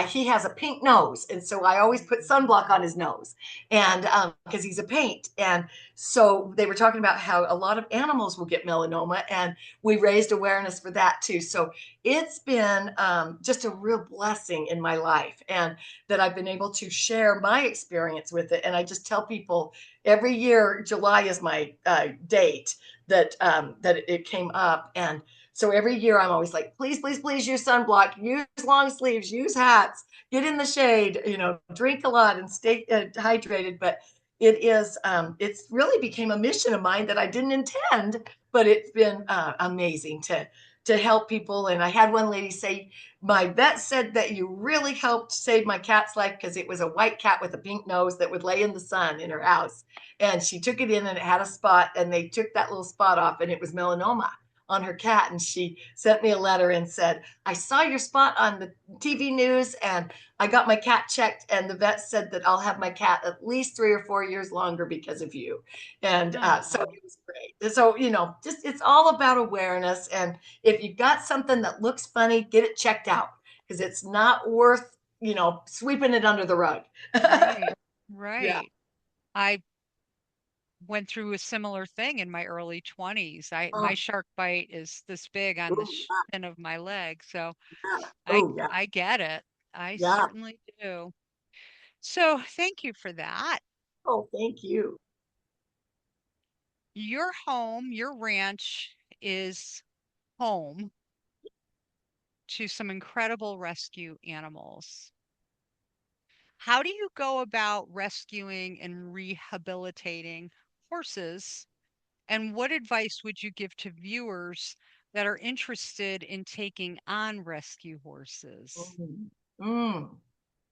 he has a pink nose. And so I always put sunblock on his nose and because he's a paint. And so they were talking about how a lot of animals will get melanoma, and we raised awareness for that too. So it's been just a real blessing in my life, and that I've been able to share my experience with it. And I just tell people every year, July is my date that it came up. And so every year I'm always like, please use sunblock, use long sleeves, use hats, get in the shade, drink a lot and stay hydrated. But it's really became a mission of mine that I didn't intend, but it's been amazing to help people. And I had one lady say, my vet said that you really helped save my cat's life because it was a white cat with a pink nose that would lay in the sun in her house. And she took it in and it had a spot, and they took that little spot off, and it was melanoma on her cat. And she sent me a letter and said, I saw your spot on the TV news and I got my cat checked, and the vet said that I'll have my cat at least 3 or 4 years longer because of you. And so it was great. So, just it's all about awareness. And if you've got something that looks funny, get it checked out because it's not worth, sweeping it under the rug. Right. Yeah. I went through a similar thing in my early 20s. My shark bite is this big on the shin of my leg. So I get it. I certainly do. So thank you for that. Oh, thank you. Your home, your ranch is home to some incredible rescue animals. How do you go about rescuing and rehabilitating horses And what advice would you give to viewers that are interested in taking on rescue horses?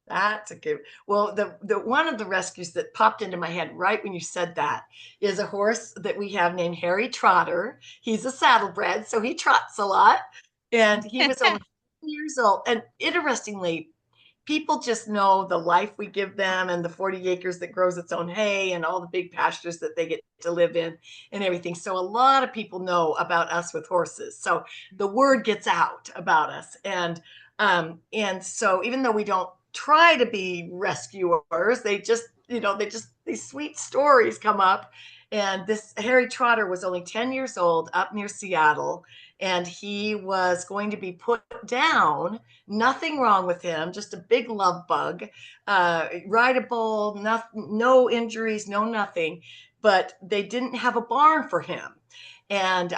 That's a good. Well, the one of the rescues that popped into my head right when you said that is a horse that we have named Harry Trotter. He's a saddlebred, so he trots a lot, and he was only years old. And interestingly, people just know the life we give them and the 40 acres that grows its own hay and all the big pastures that they get to live in and everything. So a lot of people know about us with horses. So the word gets out about us. And so even though we don't try to be rescuers, they just, these sweet stories come up. And this Harry Trotter was only 10 years old up near Seattle, and he was going to be put down. Nothing wrong with him, just a big love bug, rideable, no injuries, no nothing. But they didn't have a barn for him. And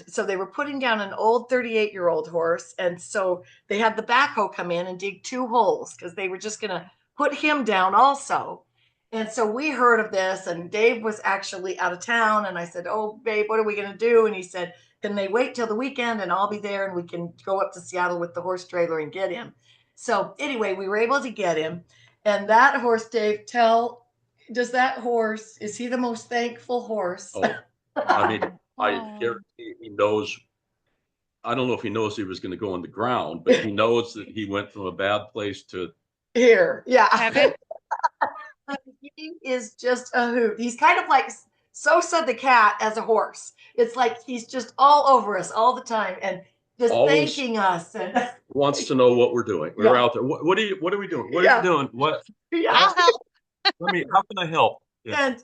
so they were putting down an old 38-year-old horse. And so they had the backhoe come in and dig 2 holes because they were just going to put him down also. And so we heard of this, and Dave was actually out of town. And I said, "Oh, babe, what are we going to do?" And he said, "Can they wait till the weekend and I'll be there and we can go up to Seattle with the horse trailer and get him?" So anyway, we were able to get him. And that horse, Dave, is he the most thankful horse? Oh, I mean, I guarantee he knows. I don't know if he knows he was going to go on the ground, but he knows that he went from a bad place to here. Yeah. Heaven. He is just a hoot. He's kind of like Sosa the cat as a horse. It's like he's just all over us all the time and just always thanking us and wants to know what we're doing. We're out there. What are we doing? What are you doing? What? I'll help. How can I help? And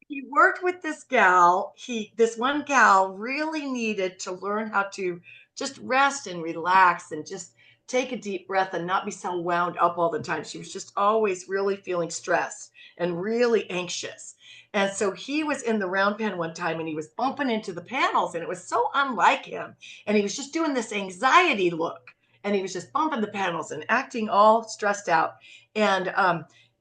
he worked with this gal. This one gal really needed to learn how to just rest and relax and just take a deep breath and not be so wound up all the time. She was just always really feeling stressed and really anxious. And so he was in the round pen one time and he was bumping into the panels and it was so unlike him. And he was just doing this anxiety look and he was just bumping the panels and acting all stressed out. And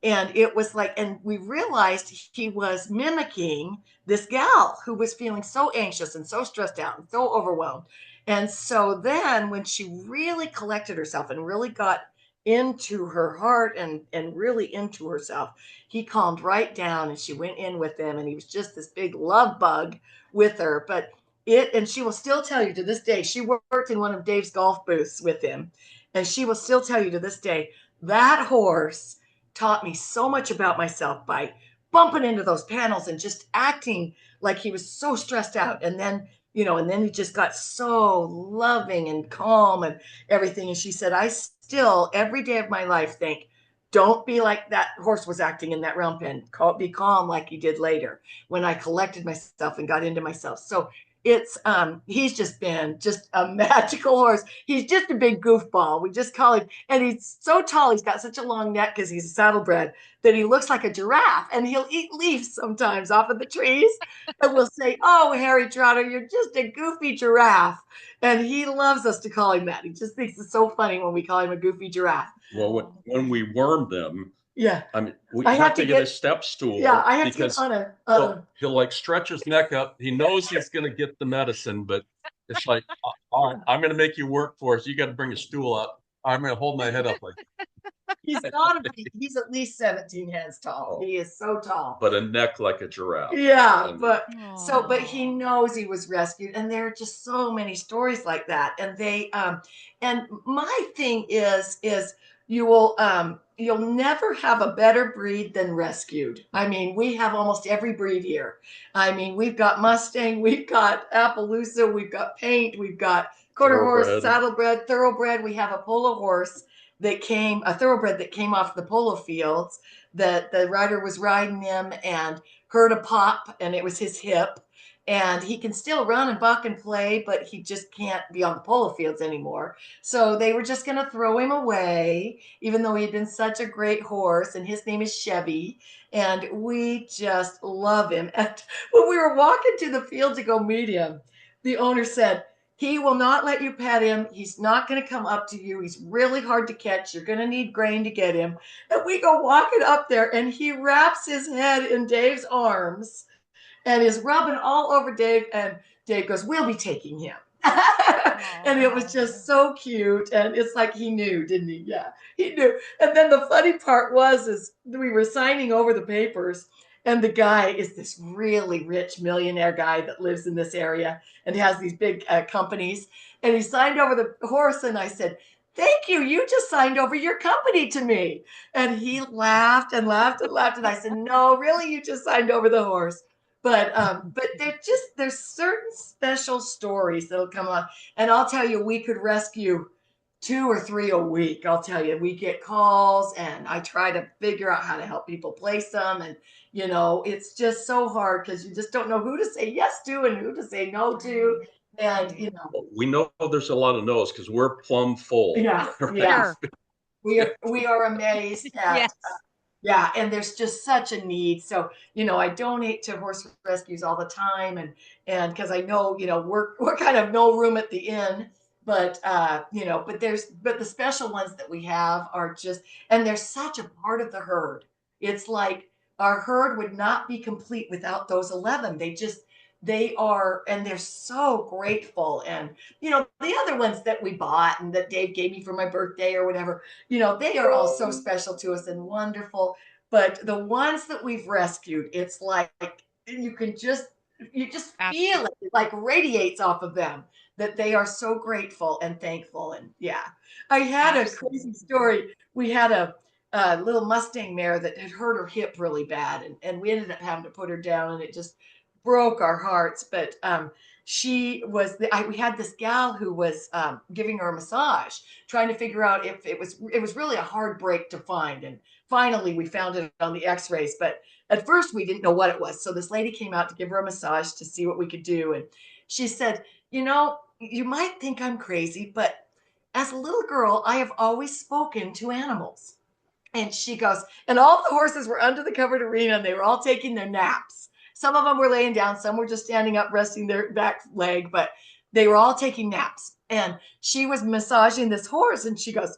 it was like, and we realized he was mimicking this gal who was feeling so anxious and so stressed out and so overwhelmed. And so then when she really collected herself and really got into her heart and really into herself, he calmed right down and she went in with him and he was just this big love bug with her. And she will still tell you to this day, she worked in one of Dave's golf booths with him. And she will still tell you to this day, that horse taught me so much about myself by bumping into those panels and just acting like he was so stressed out. And then he just got so loving and calm and everything. And she said, I still, every day of my life, think, don't be like that horse was acting in that round pen. Be calm like he did later when I collected myself and got into myself. So he's just been just a magical horse. He's just a big goofball. We just call him, and he's so tall. He's got such a long neck because he's a saddlebred that he looks like a giraffe, and he'll eat leaves sometimes off of the trees. And we'll say, "Oh, Harry Trotter, you're just a goofy giraffe." And he loves us to call him that. He just thinks it's so funny when we call him a goofy giraffe. Well, when we worm them, yeah, I mean, we have to get a step stool. Yeah, I have to get on he'll like stretch his neck up. He knows he's going to get the medicine, but it's like, all right, I'm going to make you work for us. You got to bring a stool up. I'm going to hold my head up like. He's at least 17 hands tall. He is so tall. But a neck like a giraffe. Yeah, but he knows he was rescued, and there are just so many stories like that. And and my thing is you'll never have a better breed than rescued. I mean, we have almost every breed here. I mean, we've got Mustang, we've got Appaloosa, we've got Paint, we've got quarter horse, saddlebred, thoroughbred. We have a polo horse a thoroughbred that came off the polo fields, that the rider was riding them and heard a pop and it was his hip. And he can still run and buck and play, but he just can't be on the polo fields anymore. So they were just going to throw him away, even though he'd been such a great horse. And his name is Chevy. And we just love him. And when we were walking to the field to go meet him, the owner said, he will not let you pet him. He's not going to come up to you. He's really hard to catch. You're going to need grain to get him. And we go walking up there, and he wraps his head in Dave's arms. and is rubbing all over Dave. And Dave goes, "We'll be taking him." And it was just so cute. And it's like he knew, didn't he? Yeah, he knew. And then the funny part is we were signing over the papers, and the guy is this really rich millionaire guy that lives in this area and has these big companies. And he signed over the horse, and I said, "Thank you. You just signed over your company to me." And he laughed and laughed and laughed. And I said, "No, really, you just signed over the horse." But there's certain special stories that'll come along. And I'll tell you, we could rescue 2 or 3 a week. I'll tell you, we get calls, and I try to figure out how to help people place them. And it's just so hard because you just don't know who to say yes to and who to say no to. And we know there's a lot of no's because we're plumb full. Yeah, right? yeah. We are amazed at Yes. yeah, and there's just such a need. So, I donate to horse rescues all the time, and because I know, we're kind of no room at the inn, but but the special ones that we have are just, and they're such a part of the herd. It's like our herd would not be complete without those 11. They are, and they're so grateful. And the other ones that we bought and that Dave gave me for my birthday or whatever, they are all so special to us and wonderful. But the ones that we've rescued, it's like you just feel it, like radiates off of them, that they are so grateful and thankful. And yeah, I had a crazy story. We had a little Mustang mare that had hurt her hip really bad, and we ended up having to put her down, and it just broke our hearts. But we had this gal who was giving her a massage, trying to figure out if it was really a hard break to find. And finally we found it on the x-rays, but at first we didn't know what it was. So this lady came out to give her a massage to see what we could do. And she said, "You might think I'm crazy, but as a little girl, I have always spoken to animals." And she goes, and all the horses were under the covered arena, and they were all taking their naps. Some of them were laying down, some were just standing up, resting their back leg, but they were all taking naps. And she was massaging this horse, and she goes,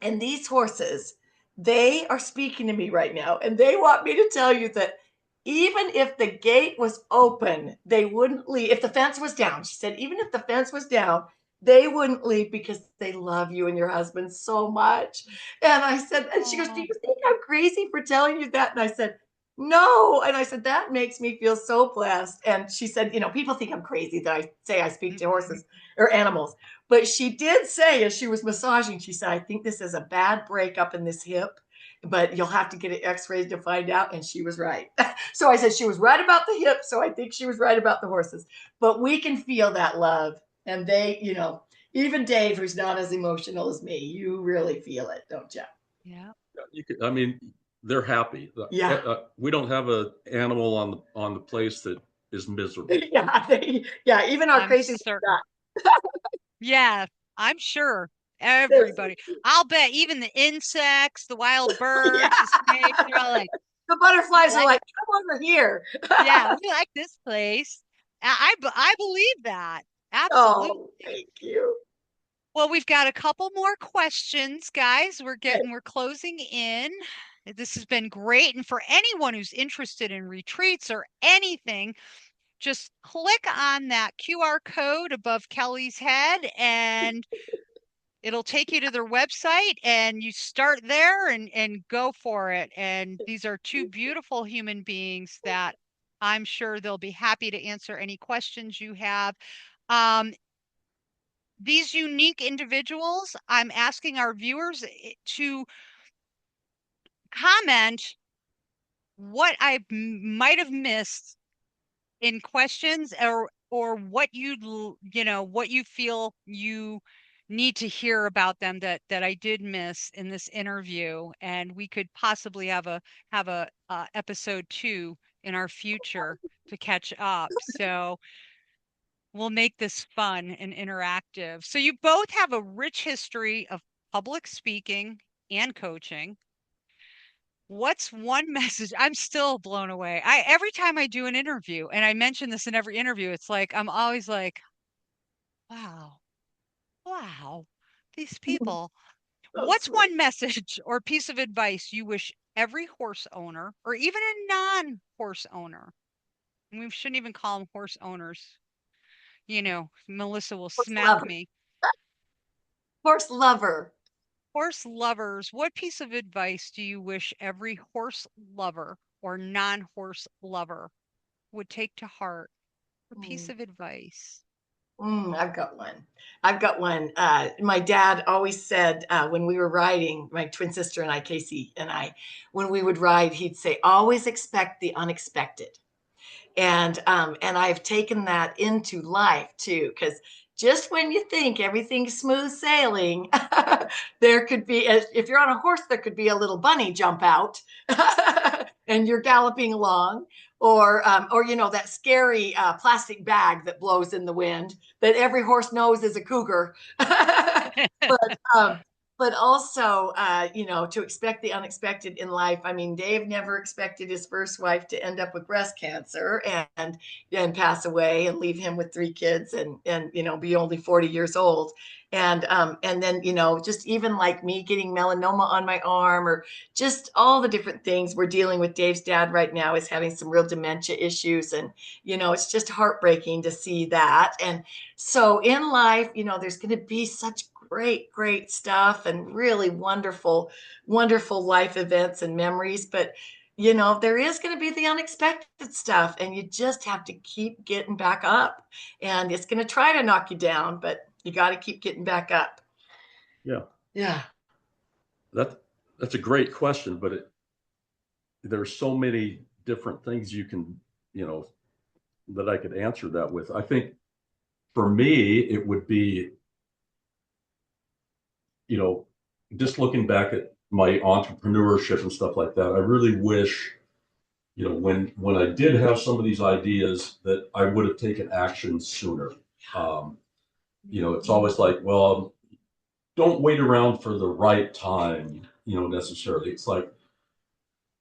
"And these horses, they are speaking to me right now, and they want me to tell you that even if the gate was open, they wouldn't leave. If the fence was down," she said, "even if the fence was down, they wouldn't leave because they love you and your husband so much." And I said, and she goes, "Do you think I'm crazy for telling you that?" And I said, "No." And I said, "That makes me feel so blessed." And she said, "People think I'm crazy that I say I speak to horses or animals." But she did say, as she was massaging, she said, "I think this is a bad breakup in this hip, but you'll have to get it x-rayed to find out." And she was right. So I said she was right about the hip. So I think she was right about the horses. But we can feel that love. And they, even Dave, who's not as emotional as me, you really feel it, don't you? Yeah. They're happy. Yeah. We don't have an animal on the place that is miserable. Yeah, even our crazy Yeah, I'm sure. Everybody. I'll bet even the insects, the wild birds, the snakes, they're all like, the butterflies are like, "Come over here." Yeah, we like this place. I believe that. Absolutely. Oh, thank you. Well, we've got a couple more questions, guys. We're closing in. This has been great. And for anyone who's interested in retreats or anything, just click on that QR code above Kellie's head and it'll take you to their website, and you start there and go for it. And these are two beautiful human beings that I'm sure they'll be happy to answer any questions you have. These unique individuals, I'm asking our viewers to comment what I might have missed in questions, or what what you feel you need to hear about them that I did miss in this interview, and we could possibly have a episode 2 in our future to catch up. So we'll make this fun and interactive. So you both have a rich history of public speaking and coaching. What's one message? I'm still blown away. Every time I do an interview, and I mention this in every interview, it's like I'm always like, wow, these people. What's one message or piece of advice you wish every horse owner, or even a non-horse owner, We shouldn't even call them horse owners. You know, Melissa will Horse smack lover. me. Horse lover. Horse lovers, what piece of advice do you wish every horse lover or non-horse lover would take to heart? A piece of advice. I've got one. I've got one. My dad always said when we were riding, my twin sister and I, Casey and I, when we would ride, he'd say, always expect the unexpected. And I've taken that into life too, because just when you think everything's smooth sailing, there could be, if you're on a horse, there could be a little bunny jump out and you're galloping along, or you know, that scary plastic bag that blows in the wind that every horse knows is a cougar. But also, you know, to expect the unexpected in life. I mean, Dave never expected his first wife to end up with breast cancer and pass away and leave him with 3 kids and you know, be only 40 years old. And then, you know, just even like me getting melanoma on my arm, or just all the different things we're dealing with. Dave's dad right now is having some real dementia issues. And, you know, it's just heartbreaking to see that. And so in life, you know, there's going to be such great stuff and really wonderful life events and memories, but you know, there is going to be the unexpected stuff, and you just have to keep getting back up, and it's going to try to knock you down, but you got to keep getting back up. Yeah That's a great question, but there's so many different things you can, you know, that I could answer that with. I think for me it would be, you know, just looking back at my entrepreneurship and stuff like that, I really wish, you know, when I did have some of these ideas, that I would have taken action sooner. You know, it's always like, well, don't wait around for the right time, you know, necessarily. It's like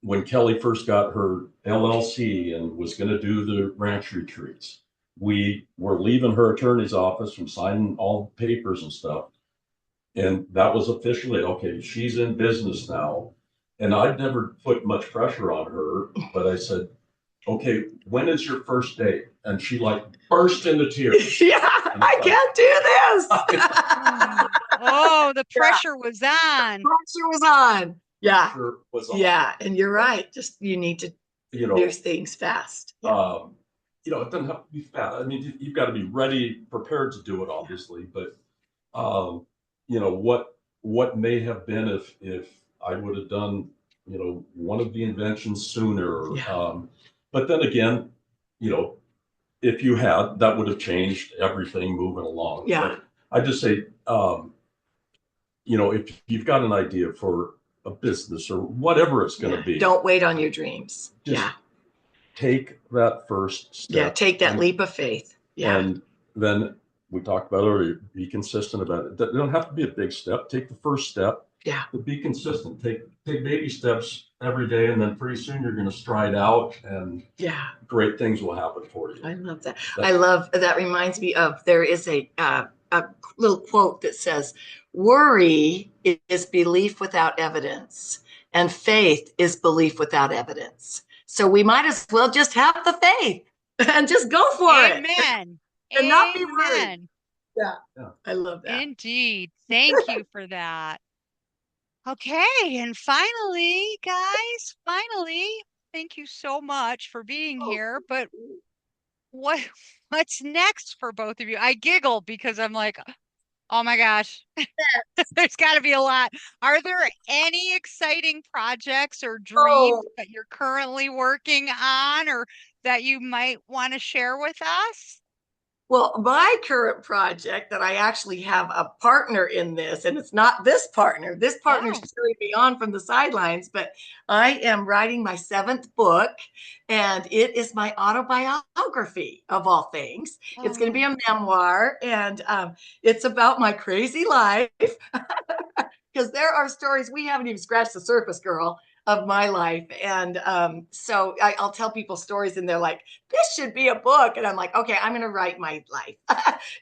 when Kellie first got her LLC and was going to do the ranch retreats, we were leaving her attorney's office from signing all the papers and stuff. And that was officially, okay, she's in business now. And I'd never put much pressure on her, but I said, okay, when is your first date? And she like burst into tears. Yeah, I can't do this. Oh, the pressure was on. Pressure was on. Yeah. Pressure was on. Yeah. And you're right. Just, you need to do things fast. Yeah. You know, it doesn't have to be fast. I mean, you've got to be ready, prepared to do it, obviously. But, you know, what may have been if I would have done, you know, one of the inventions sooner. Yeah. But then again, you know, if you had, that would have changed everything moving along. Yeah. But I just say, you know, if you've got an idea for a business or whatever it's going to be, don't wait on your dreams. Just take that first step. Yeah, take that leap of faith. Yeah. And then we talked about it earlier, be consistent about it. It don't have to be a big step. Take the first step. Yeah. But be consistent. Take baby steps every day, and then pretty soon you're going to stride out, and great things will happen for you. I love that. I love that. Reminds me of, there is a little quote that says, worry is belief without evidence, and faith is belief without evidence. So we might as well just have the faith and just go for it. Amen. And not be worried. Yeah. I love that. Indeed. Thank you for that. Okay. And finally, guys, thank you so much for being here. But what's next for both of you? I giggle because I'm like, oh my gosh, there's got to be a lot. Are there any exciting projects or dreams that you're currently working on, or that you might want to share with us? Well, my current project that I actually have a partner in this, and it's not this partner. This partner's cheering me on from the sidelines, but I am writing my 7th book, and it is my autobiography of all things. It's going to be a memoir, and it's about my crazy life, because there are stories we haven't even scratched the surface, girl. of my life. And so I'll tell people stories and they're like, this should be a book. And I'm like, okay, I'm going to write my life.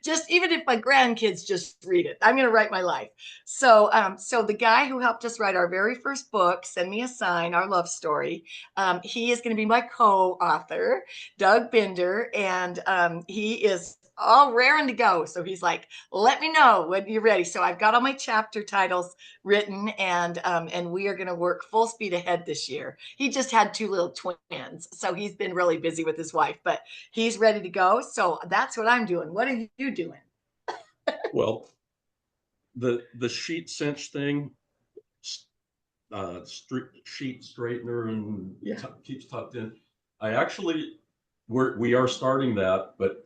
Just even if my grandkids just read it, I'm going to write my life. So so the guy who helped us write our very first book, Send Me a Sign, our love story, he is going to be my co-author, Doug Bender. And he is all raring to go. So he's like, let me know when you're ready. So I've got all my chapter titles written, and we are going to work full speed ahead this year. He just had 2 little twins, so he's been really busy with his wife, but he's ready to go. So that's what I'm doing. What are you doing? Well, the sheet cinch thing, sheet straightener and keeps tucked in. We are starting that, but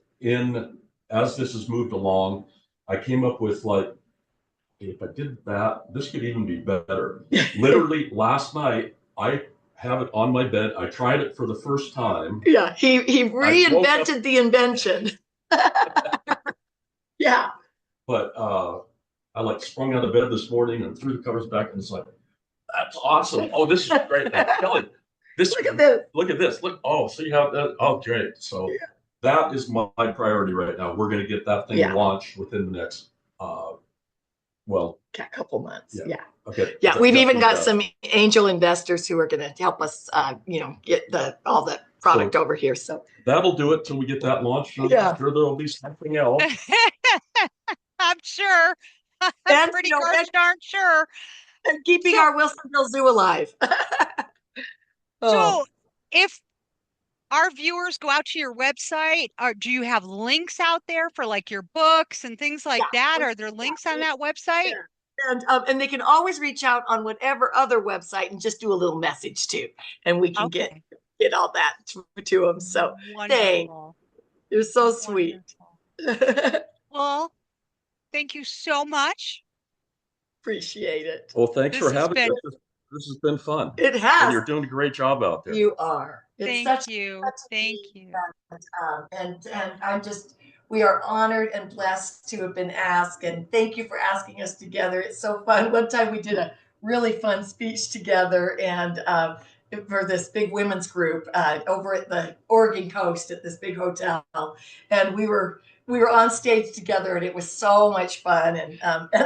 as this has moved along, I came up with, like, if I did that, this could even be better. Literally last night, I have it on my bed. I tried it for the first time. Yeah, he reinvented the invention. Yeah. But I like sprung out of bed this morning and threw the covers back, and it's like, that's awesome. Oh, this is great. Kelly, look at this. Look at this. Look. Oh, see how that. Oh, great. So that is my priority right now. We're going to get that thing launched within the next, a couple months. Yeah. Okay. Yeah, we've even got some angel investors who are going to help us, get all the product over here. So that'll do it till we get that launched. I'm sure there'll be something else. I'm sure. I'm pretty darn sure. And keeping our Wilsonville Zoo alive. So if our viewers go out to your website, do you have links out there for like your books and things like that? Are there links on that website? Yeah. And they can always reach out on whatever other website and just do a little message too. And we can get all that to them. So thanks. You're so sweet. Well, thank you so much. Appreciate it. Well, thanks for having us. This has been fun. It has. And you're doing a great job out there. You are. Thank you. Thank you. And we are honored and blessed to have been asked. And thank you for asking us together. It's so fun. One time we did a really fun speech together, and for this big women's group over at the Oregon coast at this big hotel. And we were on stage together, and it was so much fun. And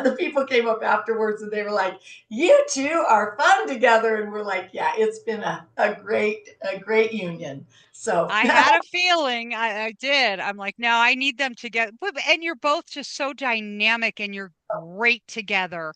the people came up afterwards and they were like, you two are fun together. And we're like, yeah, it's been a great union. So I had a feeling. I did. I'm like, no, I need them to get, and you're both just so dynamic and you're great together.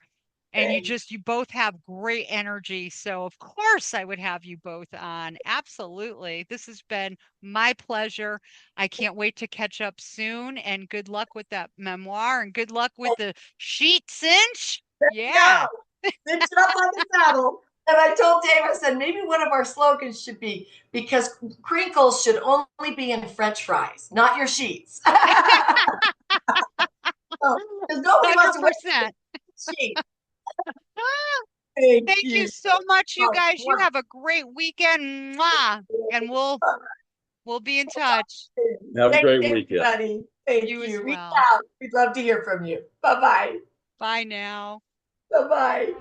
And you both have great energy. So of course I would have you both on. Absolutely. This has been my pleasure. I can't wait to catch up soon, and good luck with that memoir, and good luck with the sheet cinch. Yeah. Cinch it up like a saddle. And I told Dave, I said, maybe one of our slogans should be, because crinkles should only be in French fries, not your sheets. Nobody wants to wear sheets. Thank you so much, you guys. You have a great weekend. Mwah. And we'll be in touch. Have a great weekend. Buddy. Thank you. As Reach well. out. We'd love to hear from you. Bye-bye. Bye now. Bye-bye.